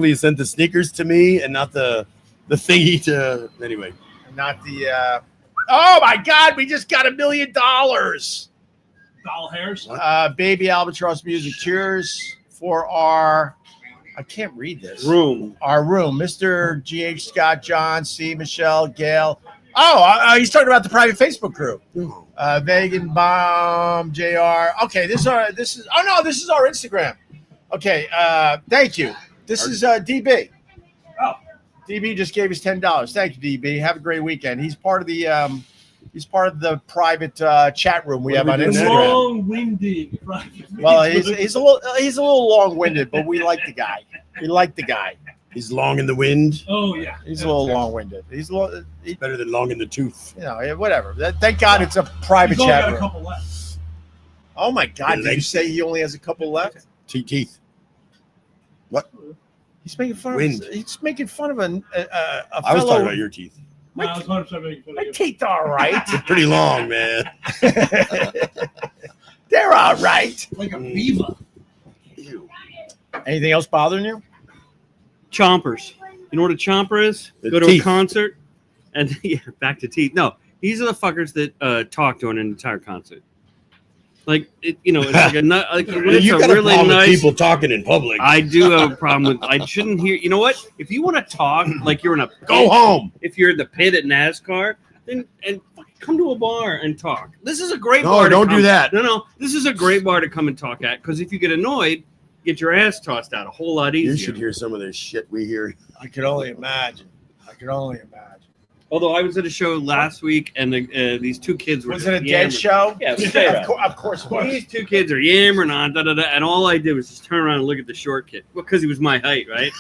S1: you sent the sneakers to me and not the thingy to. Anyway.
S2: not the. Oh my God! We just got $1 million.
S3: Doll hairs.
S2: Baby Albatross Music. Cheers for our. I can't read this. Our room. Mr. G.H. Scott, John, C. Michelle, Gail. Oh, he's talking about the private Facebook group. Vegan Bomb, JR. Okay, this is our Instagram. Okay, thank you. This is DB.
S3: Oh.
S2: DB just gave us $10. Thank you, DB. Have a great weekend. He's part of the private chat room we have on Instagram.
S3: Long-winded.
S2: Well, he's a little long-winded, but we like the guy.
S1: He's long in the wind.
S3: Oh yeah.
S2: He's a little long-winded. He's
S1: Better than long in the tooth.
S2: Whatever. Thank God it's a private
S3: He's
S2: chat
S3: only got a
S2: room.
S3: couple left.
S2: Oh my God! Did you say he only has a couple left?
S1: Teeth. What?
S2: He's making fun
S1: Wind.
S2: of. He's making fun of a
S1: I was talking about your teeth.
S3: No, I was 100% making fun
S2: My
S3: of you.
S2: teeth are all right.
S1: They're pretty long, man.
S2: They're all right.
S3: Like a beaver.
S1: Ew.
S2: Anything else bothering you?
S4: Chompers. You know what a chomper is?
S1: The
S4: Go to
S1: teeth.
S4: a concert and back to teeth. No, these are the fuckers that talk during an entire concert. Like it's like a nut. Like it's
S1: You
S4: a
S1: got a
S4: really
S1: problem with
S4: nice.
S1: people talking in public.
S4: I do have a problem with. I shouldn't hear. You know what? If you want to talk like you're in a
S1: Go home.
S4: if you're in the pit at NASCAR, then come to a bar and talk. This is a great
S1: No,
S4: bar. to
S1: don't
S4: come-
S1: do that.
S4: No. This is a great bar to come and talk at because if you get annoyed, get your ass tossed out a whole lot easier.
S1: You should hear some of this shit we hear.
S2: I could only imagine.
S4: Although I was at a show last week and these two kids were
S2: Was it a
S4: just
S2: dead
S4: yammering.
S2: show?
S4: Yeah, it was straight up.
S2: Of course it was.
S4: These two kids are yammering on, and all I did was just turn around and look at the short kid because he was my height, right?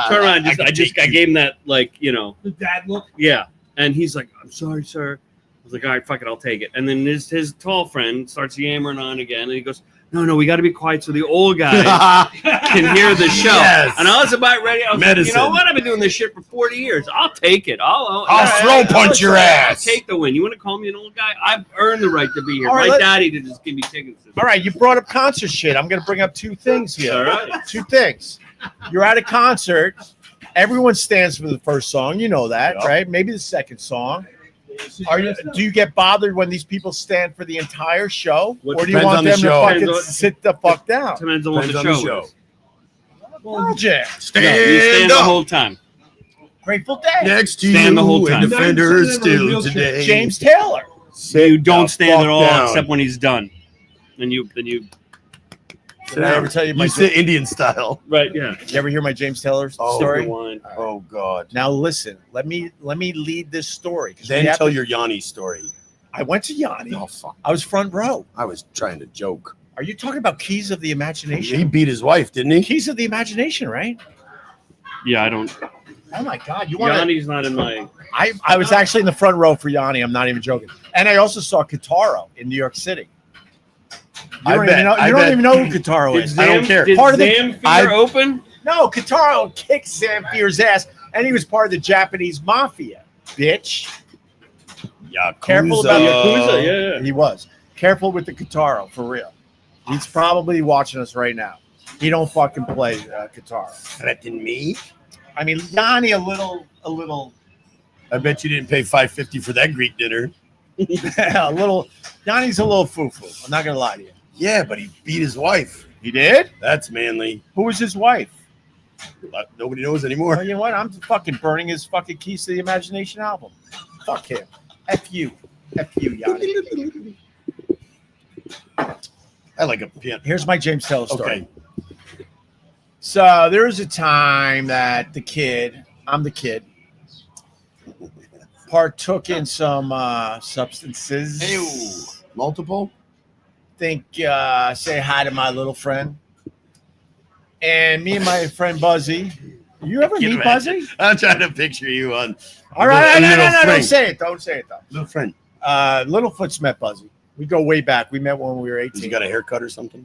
S4: Turn around, I gave him that
S3: The dad look.
S4: yeah, and he's like, "I'm sorry, sir." I was like, "All right, fuck it, I'll take it." And then his tall friend starts yammering on again, and he goes, "No, we got to be quiet so the old guy can hear the show."
S1: Yes.
S4: And I was about ready. I was like,
S1: Medicine.
S4: you know what? I've been doing this shit for 40 years. I'll take it. I'll
S1: Throw punch your ass.
S4: I'll take the win. You want to call me an old guy? I've earned the right to be here.
S2: All right,
S4: My daddy did just give me tickets.
S2: All right, you brought up concert shit. I'm going to bring up two things here.
S4: All right.
S2: Two things. You're at a concert. Everyone stands for the first song. You know that,
S1: Yep.
S2: right? Maybe the second song. Do you get bothered when these people stand for the entire show?
S4: What
S2: Or do you
S1: depends
S2: want
S1: on the
S2: them to
S1: show.
S2: fucking
S4: Depends on-
S2: sit the fuck down?
S4: Depends on what
S1: Depends
S4: the
S1: on
S4: show,
S1: the show.
S4: is.
S2: Pearl Jam.
S4: No, you
S1: Stand
S4: stand the
S1: up.
S4: whole time.
S2: Grateful Dead.
S1: Next to
S4: Stand
S1: you
S4: the whole time.
S1: and Defender
S3: Never
S1: still
S3: real shit.
S1: today.
S2: James Taylor.
S1: Sit
S4: You don't
S1: the
S4: stand
S1: fuck
S4: at all
S1: down.
S4: except when he's done. Then you
S2: Did I ever tell you my
S1: You sit Indian style.
S4: right, yeah.
S2: You ever hear my James Taylor
S1: Oh,
S2: story?
S4: The wine.
S1: Oh God.
S2: Now listen, let me lead this story. 'Cause
S1: Then
S2: we have
S1: tell
S2: to-
S1: your Yanni story.
S2: I went to Yanni.
S1: Oh fuck.
S2: I was front row.
S1: I was trying to joke.
S2: Are you talking about Keys of the Imagination?
S1: He beat his wife, didn't he?
S2: Keys of the Imagination, right?
S4: Yeah, I don't.
S2: Oh my God! You want to?
S4: Yanni's not in my.
S2: I was actually in the front row for Yanni. I'm not even joking. And I also saw Kitaro in New York City. You don't even know who Kitaro
S4: Did
S2: is.
S1: I don't care.
S4: Did
S2: Part of the-
S4: Zamfir open?
S2: No, Kitaro kicked Zamfir's ass, and he was part of the Japanese mafia. Bitch.
S1: Yakuza.
S2: Careful about
S4: Yakuza, yeah.
S2: He was. Careful with the Kitaro, for real. He's probably watching us right now. He don't fucking play Kitaro.
S1: Threaten me?
S2: I mean, Yanni a little.
S1: I bet you didn't pay $5.50 for that Greek dinner.
S2: a little. Yanni's a little foo-foo. I'm not gonna lie to you.
S1: Yeah, but he beat his wife.
S2: He did?
S1: That's manly.
S2: Who was his wife?
S1: Nobody knows
S2: Well,
S1: anymore.
S2: you know what? I'm fucking burning his fucking Keys to the Imagination album. Fuck him. F you, Yanni.
S1: I like a piano.
S2: Here's my James Taylor story.
S1: Okay.
S2: So there was a time that I'm the kid, partook in some substances.
S1: Ew. Multiple?
S2: Say hi to my little friend. And me and my friend Buzzy. You ever meet Buzzy?
S1: I'm trying to picture you on.
S2: All right, no,
S1: Little
S2: don't
S1: friend.
S2: say it. Don't say it though.
S1: Little friend.
S2: Littlefoot's met Buzzy. We go way back. We met when we were 18.
S1: Has he got a haircut or something?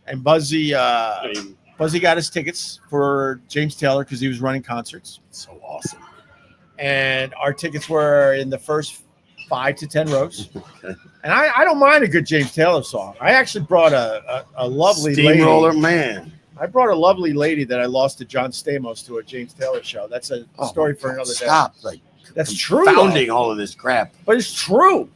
S2: And Buzzy got his tickets for James Taylor because he was running concerts.
S1: So awesome.
S2: And our tickets were in the first 5 to 10 rows.
S1: Okay.
S2: And I don't mind a good James Taylor song. I actually brought a lovely
S1: Steamroller
S2: lady.
S1: man.
S2: I brought a lovely lady that I lost to John Stamos to a James Taylor show. That's a story for another day.
S1: Stop. Like,
S2: That's true.
S1: Founding all of this crap.
S2: But it's true.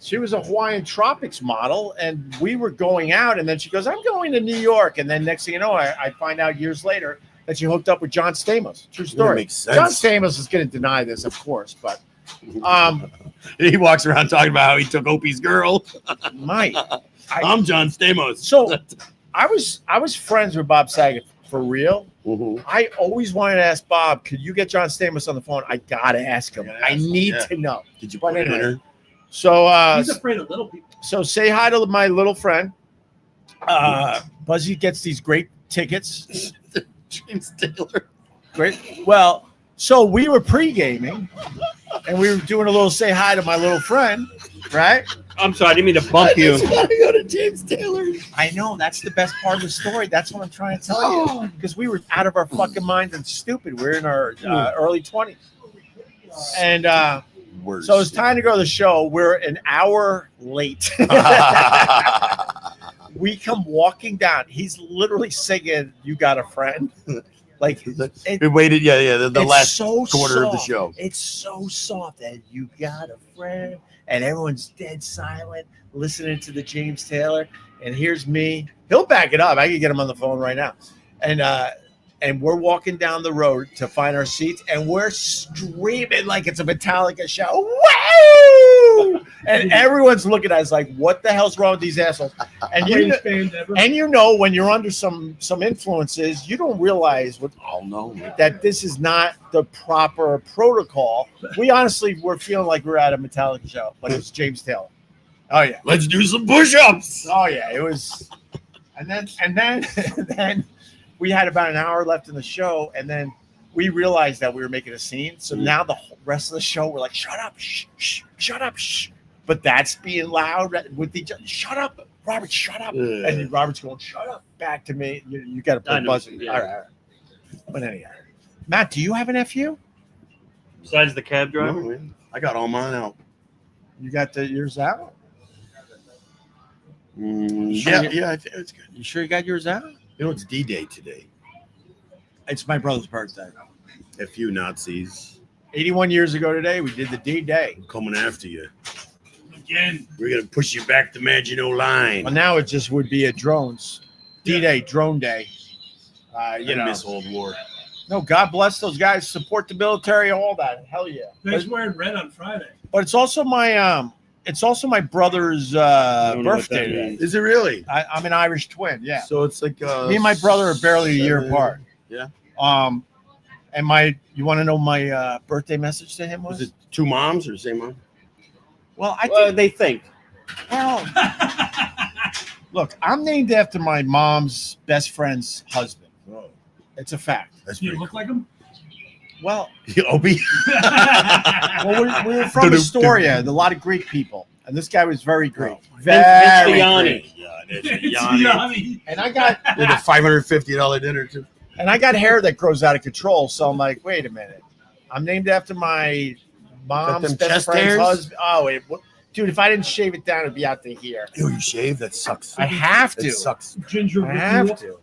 S2: She was a Hawaiian Tropics model, and we were going out, and then she goes, I'm going to New York. And then next thing you know, I find out years later that she hooked up with John Stamos. True story.
S1: Makes sense.
S2: John Stamos is going to deny this, of course, but
S1: he walks around talking about how he took Opie's girl. I'm John Stamos.
S2: So I was friends with Bob Saget for real.
S1: Mm-hmm.
S2: I always wanted to ask Bob, could you get John Stamos on the phone? I got to ask him. I need to know.
S1: Did you
S2: But
S1: put it in her?
S2: So
S3: He's afraid of little people.
S2: So say hi to my little friend. Buzzy gets these great tickets.
S1: James Taylor.
S2: Great. Well, so we were pre-gaming, and we were doing a little say hi to my little friend, right?
S4: I'm sorry, I didn't mean to bump you.
S1: I just gotta go to James Taylor.
S2: I know, that's the best part of the story. That's what I'm trying to tell you. Because we were out of our fucking minds and stupid. We're in our early 20s. And so it's time to go to the show. We're an hour late. We come walking down. He's literally singing, "You Got a Friend." Like
S1: we waited, the last quarter of the
S2: soft.
S1: show.
S2: It's so soft, and you got a friend, and everyone's dead silent, listening to the James Taylor. And here's me. He'll back it up. I can get him on the phone right now. And we're walking down the road to find our seats, and we're screaming like it's a Metallica show. Woo! And everyone's looking at us like, what the hell's wrong with these assholes? And you know when you're under some influences, you don't realize that this is not the proper protocol. We honestly were feeling like we were at a Metallica show, but it's James Taylor. Oh yeah.
S1: Let's do some push-ups.
S2: Oh yeah, it was. And then we had about an hour left in the show, and then we realized that we were making a scene. So now the rest of the show, we're like, shut up, shut up, shh. But that's being loud with each other. Shut up, Robert, shut up. And Robert's going, shut up, back to me. You got to play buzzer.
S4: Yeah.
S2: All right. But anyhow, Matt, do you have a nephew?
S4: Besides the cab driver?
S1: No, I got all mine out.
S2: You got yours out?
S1: Yeah, I think it's good.
S2: You sure you got yours out?
S1: You know, it's D-Day today.
S2: It's my brother's birthday.
S1: A few Nazis
S2: 81 years ago today, we did the D-Day.
S1: coming after you.
S3: Again.
S1: We're going to push you back to Maginot Line.
S2: Well, now it just would be a drones. D-Day, drone day.
S1: I miss World War.
S2: No, God bless those guys. Support the military, all that. Hell yeah.
S3: He's wearing red on Friday.
S2: But it's also my brother's birthday today.
S1: Is it really?
S2: I'm an Irish twin. Yeah.
S1: So it's like
S2: Me and my brother are barely a year apart.
S1: Yeah.
S2: And you want to know my birthday message to him was?
S1: Was it two moms or the same mom?
S2: Well,
S4: They think.
S2: Well, look, I'm named after my mom's best friend's husband.
S1: Oh,
S2: It's a fact.
S1: that's
S3: Do you
S1: pretty
S3: look like him?
S2: Well,
S1: Opie.
S2: well, we're from Astoria, a lot of Greek people, and this guy was very Greek.
S4: Hence
S2: Very
S4: the Yanni.
S2: Greek.
S3: It's Yanni.
S2: And I got
S1: Did a $550 dinner too.
S2: hair that grows out of control. So I'm like, wait a minute. I'm named after my mom's
S1: them
S2: best
S1: chest
S2: friend's
S1: hairs?
S2: husband. Oh, dude, if I didn't shave it down, it'd be out to here.
S1: Ew, you shave? That sucks.
S2: I have to.
S1: It sucks.
S3: Ginger.
S2: I have to.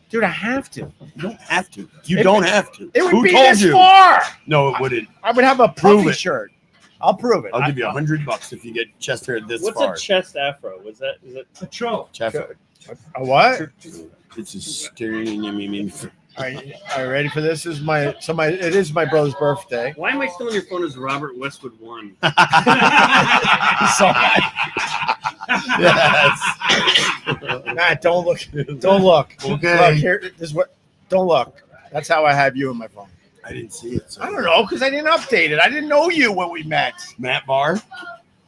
S2: Dude, I have to.
S1: You don't have to. You don't have to.
S2: It would
S1: Who
S2: be
S1: told
S2: this
S1: you?
S2: far.
S1: No, it wouldn't.
S2: I would have a
S1: Prove
S2: puffy
S1: it.
S2: shirt. I'll prove it.
S1: I'll give you $100 if you get chest hair this
S4: What's
S1: far.
S4: a chest afro? Is it?
S3: A cho.
S2: A what?
S1: It's a staring. I mean,
S2: Are you ready for this? It is my brother's birthday.
S4: Why am I still on your phone as Robert Westwood 1?
S1: yes.
S2: Matt, don't look. Don't look.
S1: Okay.
S2: Look, here, this is what. Don't look. That's how I have you in my phone.
S1: I didn't see it. So.
S2: I don't know because I didn't update it. I didn't know you when we met.
S1: Matt Barr.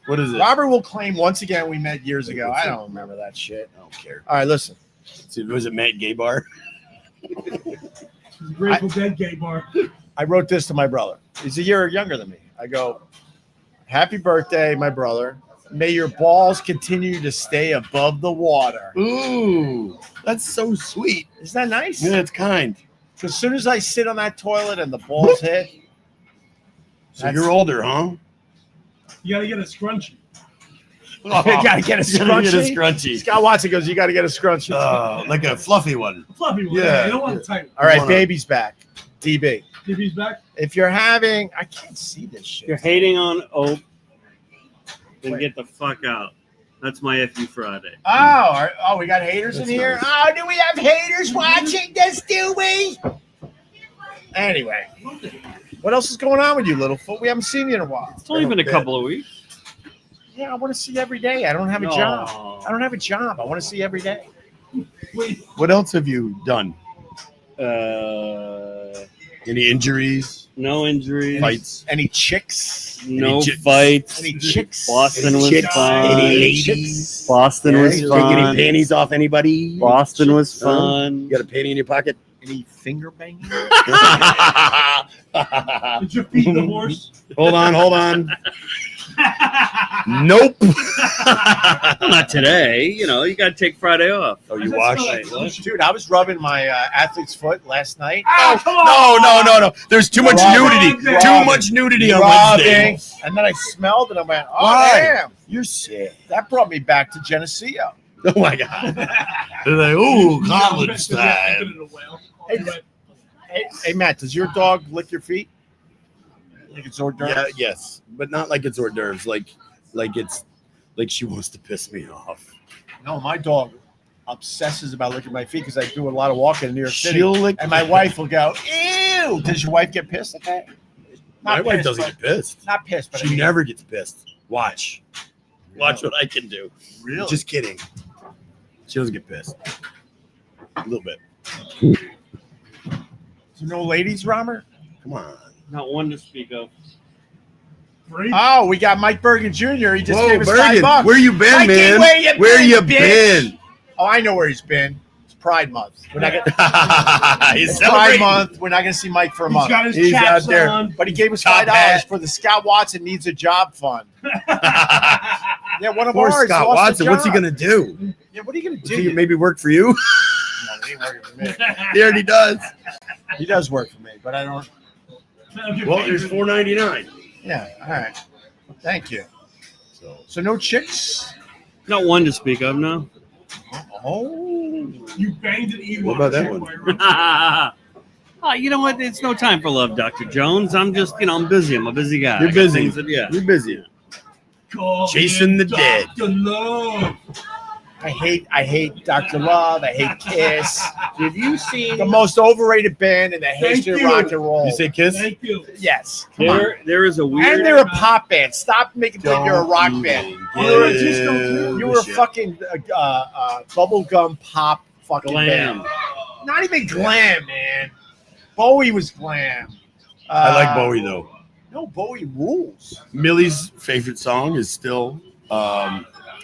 S1: What is it?
S2: Robert will claim once again we met years ago. I don't remember that shit.
S1: I don't care.
S2: All right, listen.
S1: Was it Matt Gaybar?
S3: Grateful Dead gay bar.
S2: I wrote this to my brother. He's a year younger than me. I go, happy birthday, my brother. May your balls continue to stay above the water.
S1: Ooh, that's so sweet.
S2: Isn't that nice?
S1: Yeah, it's kind.
S2: As soon as I sit on that toilet and the balls hit.
S1: So you're older, huh?
S3: You got to get a scrunchie.
S2: You gotta get a scrunchie. Scott Watson goes, you gotta get a scrunchie.
S1: Like a fluffy one.
S3: Fluffy one.
S1: Yeah.
S3: You don't want to tighten.
S2: All right, baby's back. DB.
S3: DB's back.
S2: If you're having, I can't see this shit.
S4: You're hating on Ope, then
S2: Wait.
S4: get the fuck out. That's my FU Friday.
S2: Oh, we got haters
S1: That's
S2: in here.
S1: nice.
S2: Oh, do we have haters watching this? Do we? Anyway, what else is going on with you, Littlefoot? We haven't seen you in a while.
S4: It's only been a couple of weeks.
S2: Yeah, I want to see you every day. I don't have a job. I don't have a job. I want to see you every day.
S3: Wait,
S1: What else have you done? Any injuries?
S4: No injuries.
S1: Fights?
S2: Any chicks?
S4: No
S1: chicks?
S4: Fights.
S2: Any chicks?
S4: Boston
S1: Any
S4: was
S1: chicks?
S4: fun.
S1: Any
S2: ladies?
S1: ladies?
S4: Boston
S1: Yeah,
S4: was
S1: you take any
S4: fun.
S1: panties off anybody?
S4: Boston was
S1: Huh?
S4: fun.
S1: You got a panty in your pocket?
S2: Any finger banging?
S3: did you feed the horse?
S1: Hold on. Nope.
S4: Well, not today. You know, you got to take Friday off.
S1: Oh, you
S3: That's
S1: wash?
S3: not-
S2: Dude, I was rubbing my athlete's foot last night.
S3: Ah, come on!
S1: No. There's too much
S2: Robbing.
S1: nudity.
S2: Robbing.
S1: Too much nudity on
S2: Rubbing,
S1: Wednesday.
S2: and then I smelled it. I went, oh,
S1: Why?
S2: damn.
S1: You're sick.
S2: That brought me back to Geneseo.
S1: Oh my god. They're like, ooh,
S3: You
S1: college
S3: know,
S1: style.
S3: in a whale.
S2: Hey, hey, Matt, does your dog lick your feet? Like it's hors d'oeuvres?
S1: Yeah, yes, but not like it's hors d'oeuvres. Like it's like she wants to piss me off.
S2: No, my dog obsesses about licking my feet because I do a lot of walking in New York City.
S1: She'll lick.
S2: And my wife will go, ew. Does your wife get pissed at that?
S1: My wife
S2: pissed,
S1: doesn't
S2: but-
S1: get pissed.
S2: Not pissed, but I
S1: She
S2: mean,
S1: never gets pissed. Watch what I can do.
S2: really.
S1: Just kidding. She doesn't get pissed. A little bit.
S2: So no ladies, Romer?
S1: Come on.
S4: Not one to speak of.
S3: Brady?
S2: Oh, we got Mike Bergen Jr. He just
S1: Whoa,
S2: gave us
S1: Bergen,
S2: $5.
S1: where you been,
S2: Mikey,
S1: man?
S2: where you
S1: you
S2: bitch?
S1: been?
S2: Oh, I know where he's been. It's Pride Month. We're not gonna,
S1: He's
S2: it's Pride
S1: celebrating.
S2: Month. We're not going to see Mike for a
S3: He's
S2: month.
S3: got his
S1: He's
S3: chaps
S1: out there.
S3: on.
S2: But he gave us
S1: Top
S2: $5
S1: hat.
S2: for the Scott Watson Needs a Job Fund. Yeah, one of
S1: Poor
S2: ours.
S1: Scott
S2: lost a
S1: Watson. What's he
S2: job.
S1: gonna do?
S2: Yeah, what are you going to
S1: Does
S2: do?
S1: he maybe work for you?
S2: No, he ain't working for me.
S1: He already does.
S2: He does work for me, but I don't.
S1: Well, there's $4.99.
S2: Yeah, all right. Thank you. So no chicks?
S4: Not one to speak of, no.
S2: Oh.
S3: You banged an Ewok.
S1: What about that
S3: chick
S1: one?
S3: while you were-
S4: Oh, you know what? It's no time for love, Dr. Jones. I'm just, I'm busy. I'm a busy guy.
S1: You're
S4: I got
S1: busy.
S4: things that- yeah.
S1: You're busy.
S3: Call
S1: Chasing
S3: him
S1: the dead.
S3: Dr. Love.
S2: I hate Dr. Love. I hate Kiss.
S4: Have you seen
S2: The most overrated band in the history of
S3: you.
S2: rock and roll.
S1: You say kiss?
S3: Thank you.
S2: Yes. Come on.
S4: there is a weird
S2: And they're a pop band. Stop making think you're a rock band.
S3: You're a disco too.
S2: You were a fucking bubblegum pop fucking
S4: glam.
S2: band. Not even glam, man. Bowie was glam.
S1: I like Bowie though.
S2: No, Bowie rules.
S1: Millie's favorite song is still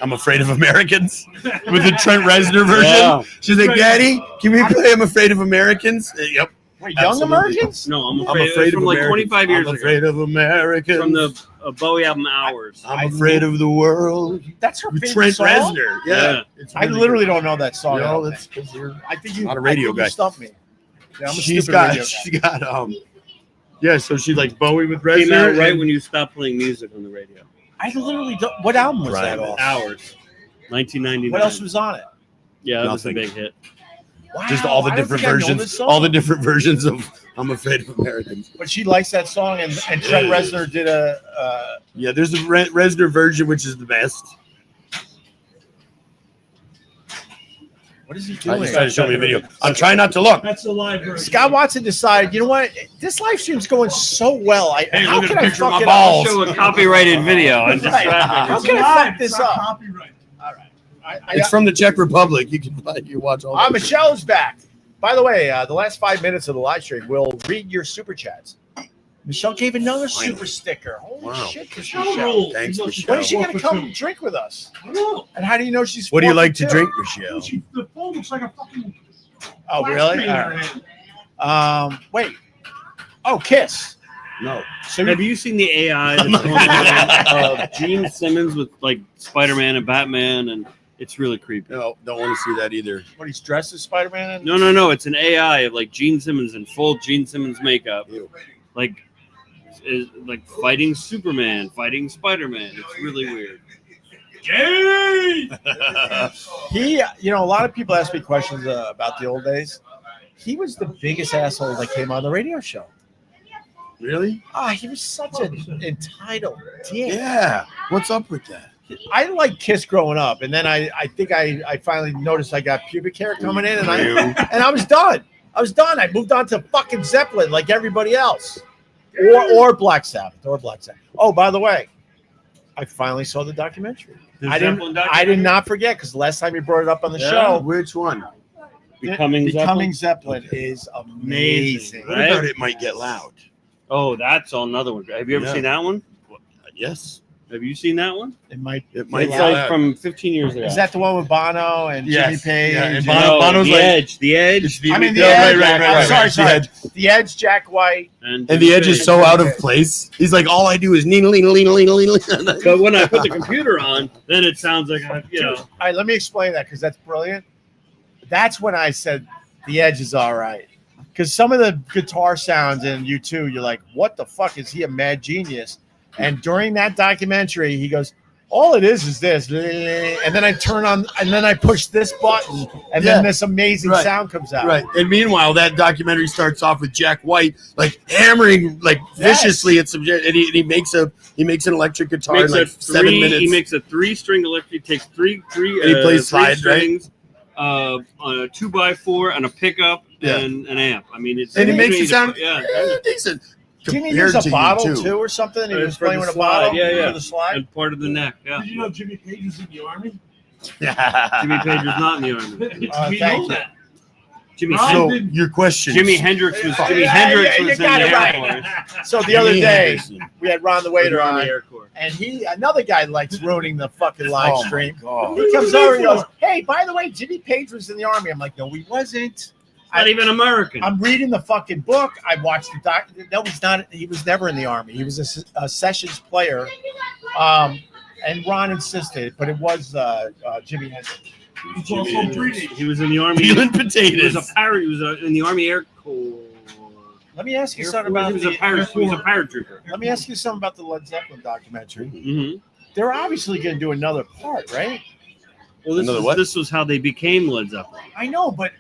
S1: I'm Afraid of Americans with the Trent Reznor version.
S4: Yeah.
S1: She's like, Daddy, can we play I'm Afraid of Americans? Yep.
S2: Wait, Young
S1: Absolutely.
S2: Americans?
S4: No, I'm
S1: I'm
S4: afraid,
S1: afraid
S4: from
S1: of
S4: like
S1: Americans.
S4: 25 years
S1: I'm
S4: ago.
S1: afraid of Americans.
S4: From the Bowie album Hours.
S1: I'm afraid of the world.
S2: That's her
S1: With
S2: favorite
S1: Trent
S2: song?
S1: Reznor. Yeah. It's
S2: I
S1: really
S2: literally
S1: good.
S2: don't know that song. I
S1: No,
S2: don't
S1: that's
S2: think.
S1: because you're
S2: I think you
S1: not a radio
S2: I think you
S1: guy.
S2: stumped me. Yeah, I'm a
S1: she's
S2: stupid
S1: got
S2: radio guy.
S1: she got yeah, so she likes Bowie with
S4: Came
S1: Reznor.
S4: out right
S1: and-
S4: when you stopped playing music on the radio.
S2: I literally don't. What album was that
S1: Right.
S2: off?
S4: Hours. 1999.
S2: What else was on it?
S4: Yeah, that was a
S1: Nothing.
S4: big hit.
S2: Wow,
S1: just all the
S2: I don't
S1: different
S2: think I know this
S1: versions,
S2: song.
S1: all the different versions of I'm Afraid of Americans.
S2: But she likes that song, and Trent
S1: Yeah.
S2: Reznor did a.
S1: Yeah, there's a Reznor version, which is the best.
S2: What is he
S1: I
S2: doing?
S1: just tried to show me a video. I'm trying not to look.
S3: That's the live version.
S2: Scott Watson decided, you know what? This live stream's going so well.
S1: Hey,
S2: How
S1: look at
S2: can
S1: the
S2: I
S1: picture of
S2: fuck
S1: my
S2: it
S1: balls.
S2: up?
S4: Show a copyrighted video and
S2: Right. How
S3: It's
S2: can I
S3: live.
S2: fuck this
S3: It's not
S2: up?
S3: copyright.
S2: All right.
S1: It's from the Czech Republic. You can watch all. that shit.
S2: Michelle's back. By the way, the last 5 minutes of the live stream, we'll read your super chats. Michelle gave another
S1: Finally.
S2: super sticker. Holy
S1: Wow.
S2: shit, this
S3: Michelle
S2: Michelle.
S3: rules.
S1: Thanks,
S3: You know,
S1: Michelle.
S2: When is she going to come
S3: 4 for
S2: drink with us?
S3: 2. I don't know.
S2: And how do you know she's
S1: What do you
S2: 4 for
S1: like to
S2: 2?
S1: drink, Michelle?
S3: The phone looks like a fucking.
S2: Oh,
S3: flash
S2: really?
S3: screen in
S2: All
S3: her
S2: right.
S3: hand.
S2: Wait. Oh, Kiss.
S1: No.
S2: So
S4: Have you seen the AI that's going on of Gene Simmons with like Spider-Man and Batman, and it's really creepy.
S1: No, don't want to see that either.
S2: what he's dressed as Spider-Man?
S4: No. It's an AI of like Gene Simmons in full Gene Simmons makeup,
S1: Ew.
S4: like is like fighting Superman, fighting Spider-Man. It's really weird.
S3: Yay!
S2: He, a lot of people ask me questions about the old days. he was the biggest asshole that came on the radio show.
S1: Really?
S2: He was such an entitled dick.
S1: Yeah. What's up with that?
S2: I liked Kiss growing up, and then I think I finally noticed I got pubic hair coming in, and I was done. I moved on to fucking Zeppelin like everybody else, or Black Sabbath. Oh, by the way, I finally saw the documentary. I did not forget, because last time you brought it up on the show.
S1: Which one?
S2: Becoming Zeppelin is amazing.
S1: What about It Might Get Loud?
S4: Oh, that's another one. Have you ever seen that one?
S1: Yes.
S4: Have you seen that one?
S2: It might.
S4: It's like from 15 years ago.
S2: Is that the one with Bono and Jimmy Page?
S1: Yeah, and
S4: Bono's
S1: The
S4: Edge. The Edge.
S2: I mean, the Edge.
S1: Right.
S2: Sorry. The Edge, Jack White.
S1: And the Edge is so out of place. He's like, all I do is lean.
S4: But when I put the computer on, then it sounds like
S2: All right, let me explain that, because that's brilliant. That's when I said the Edge is all right. Because some of the guitar sounds in U2, you're like, what the fuck? Is he a mad genius? And during that documentary, he goes, all it is this. And then I turn on, and then I push this button, and then this amazing sound comes out.
S1: Right. And meanwhile, that documentary starts off with Jack White like hammering like viciously at some, and he makes an electric guitar in like 7 minutes.
S4: He makes a 3-string electric. He takes three
S1: and he plays slide,
S4: strings, on a 2x4 and a pickup and an amp. I mean, it's
S1: and he makes it sound
S2: Didn't
S1: decent.
S2: he use a bottle too or something? He was playing with a bottle for the slide?
S4: And part of the neck,
S3: Did you know Jimmy Page was in the Army?
S4: Jimmy Page was not in the Army.
S3: Thank you.
S1: So your question.
S4: Jimi Hendrix was in the Air Force.
S2: So the other day we had Ron the Waiter
S4: on
S2: on,
S4: the Air Corps.
S2: and another guy likes ruining the fucking live stream. He comes over and goes, "Hey, by the way, Jimmy Page was in the Army." I'm like, "No, he wasn't."
S4: Not even American.
S2: I'm reading the fucking book. I watched the doc. No, he's not. He was never in the Army. He was a sessions player. And Ron insisted, but it was Jimi Hendrix.
S4: He was in the Army.
S1: Peeling potatoes.
S4: He was in the Army Air Corps.
S2: Let me ask you something about
S4: He was a paratrooper.
S2: Let me ask you something about the Led Zeppelin documentary.
S4: Mm-hmm.
S2: They're obviously going to do another part, right?
S4: Well, this was how they became Led Zeppelin.
S2: I know, but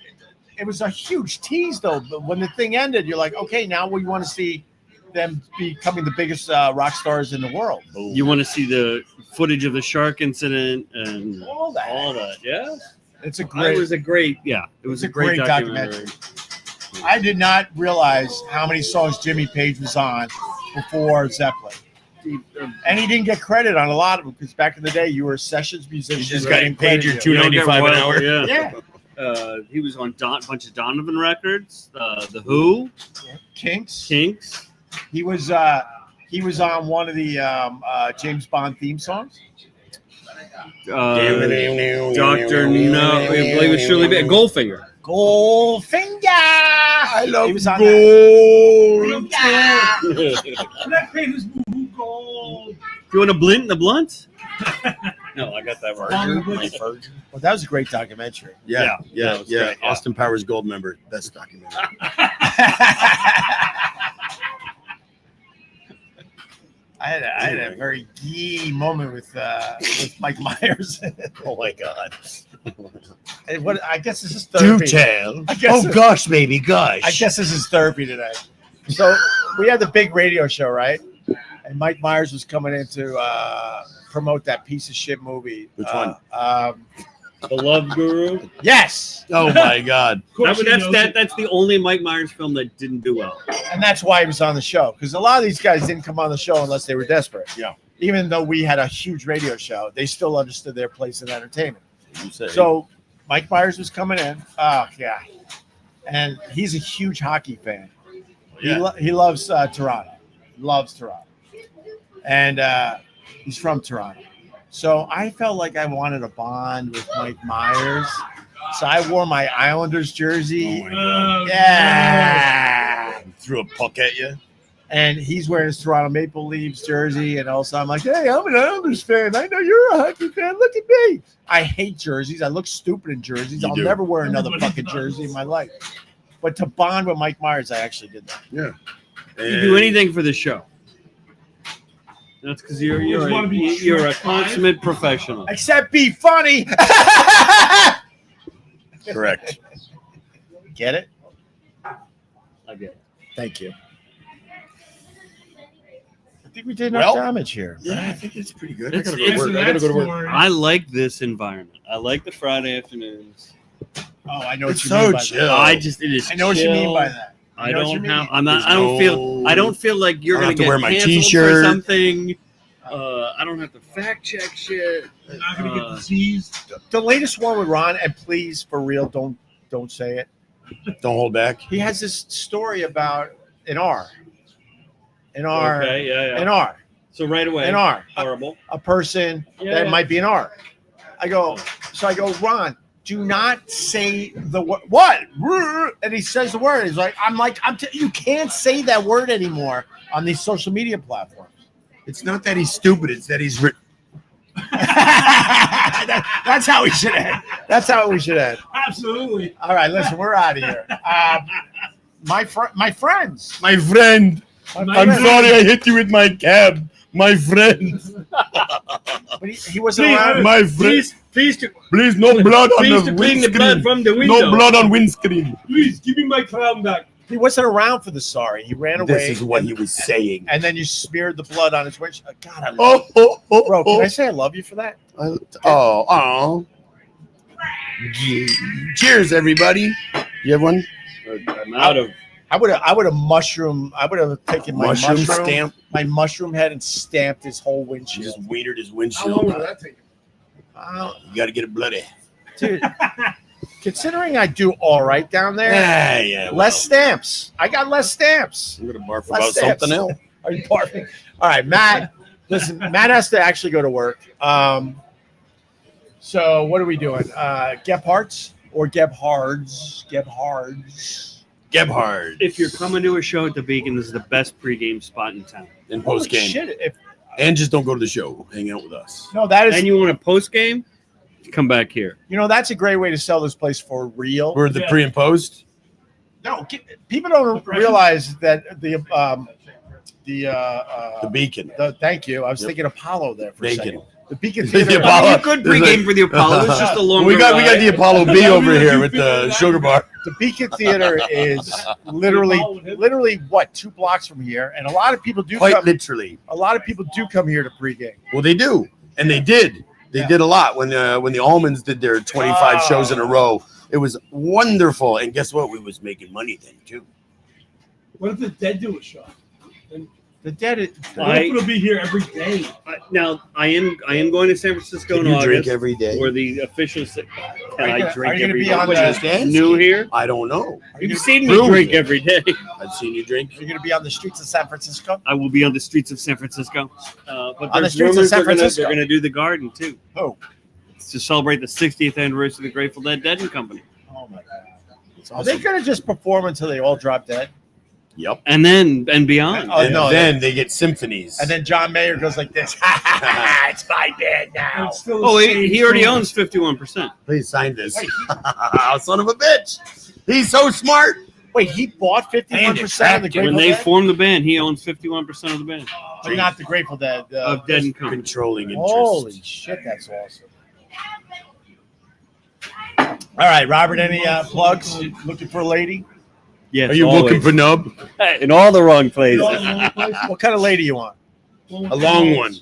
S2: it was a huge tease, though. But when the thing ended, you're like, okay, now we want to see them becoming the biggest rock stars in the world.
S4: You want to see the footage of the shark incident and
S2: all that.
S4: Yeah,
S2: it was a great documentary. I did not realize how many songs Jimmy Page was on before Zeppelin. And he didn't get credit on a lot of them, because back in the day, you were a sessions musician.
S1: You just got paid your $2.95 an hour.
S4: Yeah. He was on a bunch of Donovan records, The Who,
S2: Kinks. He was on one of the James Bond theme songs.
S4: Dr. No, I believe it was Shirley Bassey. Goldfinger.
S2: I love
S3: Gold. That paid his movie Gold.
S4: You want a blint in the blunt? No, I got that right.
S2: Well, that was a great documentary.
S1: Yeah.
S4: Great,
S1: Austin Powers Gold member. Best documentary.
S2: I had a very gee moment with Mike Myers.
S1: Oh my God!
S2: I guess this is therapy.
S1: Do tell. Gosh, baby, gosh.
S2: I guess this is therapy today. So we had the big radio show, right? And Mike Myers was coming in to promote that piece of shit movie.
S1: Which one?
S4: The Love Guru.
S2: Yes.
S1: Oh my God.
S4: That's the only Mike Myers film that didn't do well.
S2: And that's why he was on the show, because a lot of these guys didn't come on the show unless they were desperate.
S1: Yeah.
S2: Even though we had a huge radio show, they still understood their place in entertainment.
S1: So
S2: Mike Myers was coming in. Oh yeah. And he's a huge hockey fan.
S1: Yeah.
S2: He loves Toronto. Loves Toronto. And he's from Toronto. So I felt like I wanted a bond with Mike Myers. So I wore my Islanders jersey.
S1: Oh my God.
S2: Yeah.
S1: Threw a puck at you.
S2: And he's wearing his Toronto Maple Leafs jersey. And also I'm like, hey, I'm an Islanders fan. I know you're a hockey fan. Look at me. I hate jerseys. I look stupid in jerseys. I'll never wear another fucking jersey in my life. But to bond with Mike Myers, I actually did that.
S1: Yeah.
S4: You do anything for the show. That's because you're a consummate professional.
S2: Except be funny.
S1: Correct.
S2: Get it?
S4: I get it.
S2: Thank you. I think we did enough damage here.
S1: Yeah, I think it's pretty good.
S4: It's-
S1: I gotta go to work. I gotta go to work.
S4: I like this environment. I like the Friday afternoons.
S2: Oh, I know what
S1: It's
S2: you
S1: so
S2: mean by
S1: chill.
S4: It is.
S2: that. I know what you mean
S4: chill.
S2: by that.
S4: I
S2: know what you
S4: don't
S2: mean.
S4: have. I'm not.
S1: There's
S4: I don't feel like you're
S1: I
S4: gonna
S1: don't have to
S4: get
S1: wear my
S4: canceled
S1: t-shirt.
S4: for something. I don't have to fact check shit.
S3: You're not gonna get diseased.
S2: The latest one with Ron, and please, for real, don't say it.
S1: Don't hold back.
S2: He has this story about an R.
S4: Okay, yeah.
S2: An R.
S4: So right away,
S2: An R.
S4: horrible.
S2: A person
S4: Yeah,
S2: that
S4: yeah.
S2: might be an R. I go, Ron, do not say the word. What? And he says the word. He's like, you can't say that word anymore on these social media platforms.
S1: It's not that he's stupid. It's that he's.
S2: That's how we should end. That's how we should end.
S3: Absolutely.
S2: All right, listen, we're out of here. My friends.
S1: My friend.
S2: My
S1: I'm
S2: friends.
S1: sorry I hit you with my cab. My friend.
S2: But he wasn't around.
S1: My friend. Please, no blood on
S4: Please
S1: the
S4: to clean the
S1: windscreen.
S4: blood from the window.
S1: No blood on windscreen.
S3: Please give me my crown back.
S2: He wasn't around for the sorry. He ran away.
S1: This is what he was saying.
S2: And then you smeared the blood on his windshield. God, I love
S1: Oh.
S2: Bro, can I say I love you for that?
S1: Oh. Cheers, everybody. You have one?
S4: I'm out of.
S2: I would have taken my mushroom
S1: stamp.
S2: my mushroom head and stamped his whole windshield.
S1: Just wienered his
S3: How
S1: windshield.
S3: long would that take?
S1: You got to get it bloody.
S2: Dude, considering I do all right down there,
S1: Yeah.
S2: less stamps. I got less stamps.
S1: I'm gonna barf
S2: Less
S1: about
S2: stamps.
S1: something else.
S2: Are you barfing? All right, Matt. Listen, Matt has to actually go to work. So what are we doing? Gebhards or Gebhards?
S1: Gebhard.
S4: If you're coming to a show at the Beacon, this is the best pregame spot in town.
S1: In
S2: Holy
S1: post game.
S2: shit,
S1: And just don't go to the show. Hang out with us.
S2: no, that is
S4: And you want a post game? Come back here.
S2: that's a great way to sell this place for real.
S1: We're the
S3: Yeah.
S1: pre and post.
S2: No, people don't realize that the
S1: Beacon.
S2: thank you. I was
S1: Yep.
S2: thinking Apollo there for a
S1: Bacon.
S2: second. The Beacon
S1: The
S2: Theater.
S1: Apollo.
S4: I mean, a good pregame for the Apollo. It's just a longer
S1: We got
S4: ride.
S1: the Apollo B over here with the sugar bar.
S2: The Beacon Theater is literally what 2 blocks from here, and a lot of people do
S1: Quite
S2: come.
S1: literally.
S2: A lot of people do come here to pregame.
S1: Well, they do, and they did. They did a lot when the Almonds did their 25 shows in a row. It was wonderful, and guess what? We was making money then too.
S3: What if the dead do a show?
S2: The dead.
S3: What if it'll be here every day?
S4: Now I am going to San Francisco
S1: Can
S4: in
S1: you drink
S4: August,
S1: every day?
S4: where the officials say, "Can
S2: Are you
S4: I
S2: gonna
S4: drink
S2: be
S4: every day?"
S2: on
S1: What,
S2: the-
S1: just dance?
S4: New here?
S1: I don't know.
S4: You've seen me
S1: Prove
S4: drink
S1: it.
S4: every day.
S1: I've seen you drink.
S2: You're going to be on the streets of San Francisco.
S4: I will be on the streets of San Francisco. But
S2: On the
S4: there's
S2: streets of
S4: rumors
S2: San
S4: they're
S2: Francisco.
S4: going to do the Garden too.
S2: Oh,
S4: It's to celebrate the 60th anniversary of the Grateful Dead and Company.
S2: oh my God!
S1: It's
S2: Are they
S1: awesome.
S2: going to just perform until they all drop dead?
S1: Yep.
S4: And beyond.
S2: Oh,
S1: And
S2: no,
S1: then they get symphonies.
S2: And then John Mayer goes like this. It's my band
S3: And
S2: now.
S3: it's still the
S4: Oh,
S3: same
S4: he already
S3: story.
S4: owns 51%.
S1: Please sign this. Son of a bitch. He's so smart.
S2: Wait, he bought 51% of the Grateful
S4: When they
S2: Dead?
S4: formed the band, he owns 51% of the band
S2: But not the Grateful Dead.
S4: of Dead and Company.
S1: Controlling interest.
S2: Holy shit, that's awesome. All right, Robert, any plugs? Looking for a lady?
S4: Yes,
S1: Are you
S4: always.
S1: looking for nub?
S4: In all the wrong places.
S2: What kind of lady you want?
S1: A long one.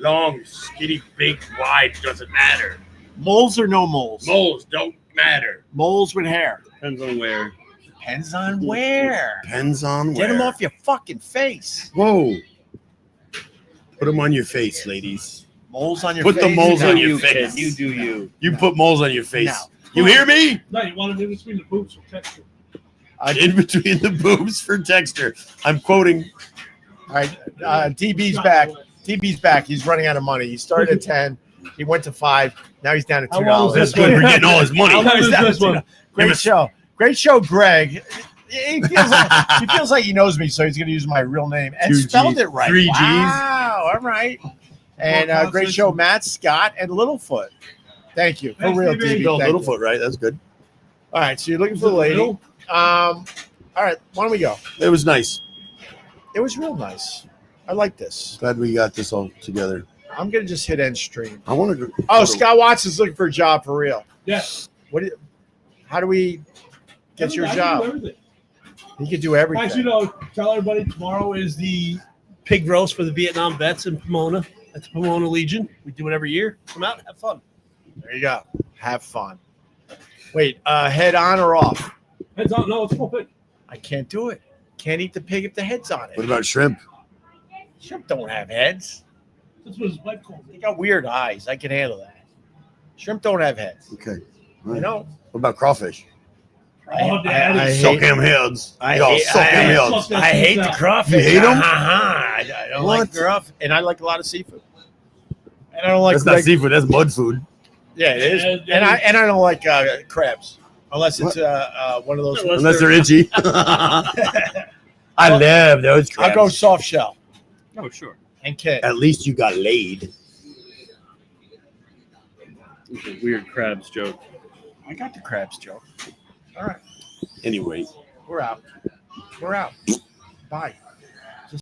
S1: Long, skinny, big, wide, doesn't matter.
S2: Moles or no moles?
S1: Moles don't matter.
S2: Moles with hair.
S4: Depends on where.
S2: Depends on where.
S1: Depends on
S2: Get
S1: where.
S2: them off your fucking face.
S1: Whoa. Put them on your face, ladies.
S2: Moles on your
S1: Put
S2: face.
S1: the moles
S4: You
S1: on
S4: do
S1: your
S4: you,
S1: face.
S4: kid. You do you.
S1: You put moles on your face.
S2: No.
S1: You hear me?
S3: No, you want to do between the boobs for texture.
S1: In between the boobs for texture. I'm quoting.
S2: All right, DB's back. DB's back. He's running out of money. He started at 10. He went to 5. Now he's down to
S3: How long
S2: $2.
S3: is
S1: That's
S3: this
S1: good.
S3: one?
S1: We're getting all his money.
S3: How long is
S2: Down to
S3: this one?
S2: $2. Great show. Great show, Greg. He feels like he knows me, so he's going to use my real name and
S1: 2
S2: spelled
S1: Gs.
S2: it right.
S1: 3 Gs.
S2: Wow, all right. And great show, Matt, Scott, and Littlefoot. Thank you. For
S3: Thanks,
S2: real,
S3: DB.
S2: DB.
S1: Bill
S2: Thank you.
S1: Littlefoot, right? That's good.
S2: All right, so you're looking for the lady. All right, why don't we go?
S1: It was nice.
S2: It was real nice. I like this.
S1: Glad we got this all together.
S2: I'm going to just hit end stream.
S1: I want to go.
S2: Oh, Scott Watson's looking for a job for real.
S3: Yes.
S2: How do we get your
S3: I can do
S2: job?
S3: everything.
S2: He could do everything.
S3: As you know, tell everybody tomorrow is the pig roast for the Vietnam vets in Pomona. At the Pomona Legion. We do it every year. Come out and have fun.
S2: There you go. Have fun. Wait, head on or off?
S3: Heads on. No, it's full pig.
S2: I can't do it. Can't eat the pig if the head's on it.
S1: What about shrimp?
S2: Shrimp don't have heads.
S3: That's what his wife calls
S2: They
S3: it.
S2: got weird eyes. I can handle that. Shrimp don't have heads.
S1: Okay.
S2: You know?
S1: What about crawfish?
S3: Oh, Daddy.
S2: I
S1: Suck
S2: hate-
S1: him heads.
S2: I
S1: Y'all
S2: hate-
S1: suck him heads.
S3: Suck that
S2: I hate
S3: shit
S2: the
S3: out.
S2: crawfish.
S1: You hate 'em?
S2: I don't
S1: What?
S2: like crawfish. And I like a lot of seafood. And I don't like
S1: That's not seafood. That's mud food.
S2: Yeah, it is.
S3: Yeah,
S2: And I don't like crabs. Unless it's one of those.
S1: Unless they're itchy. I love those crabs.
S2: I'll go soft shell
S4: Oh, sure.
S2: and Ken.
S1: At least you got laid.
S4: It's a weird crabs joke.
S2: I got the crabs joke. All right.
S1: Anyway.
S2: We're out. We're out. Bye.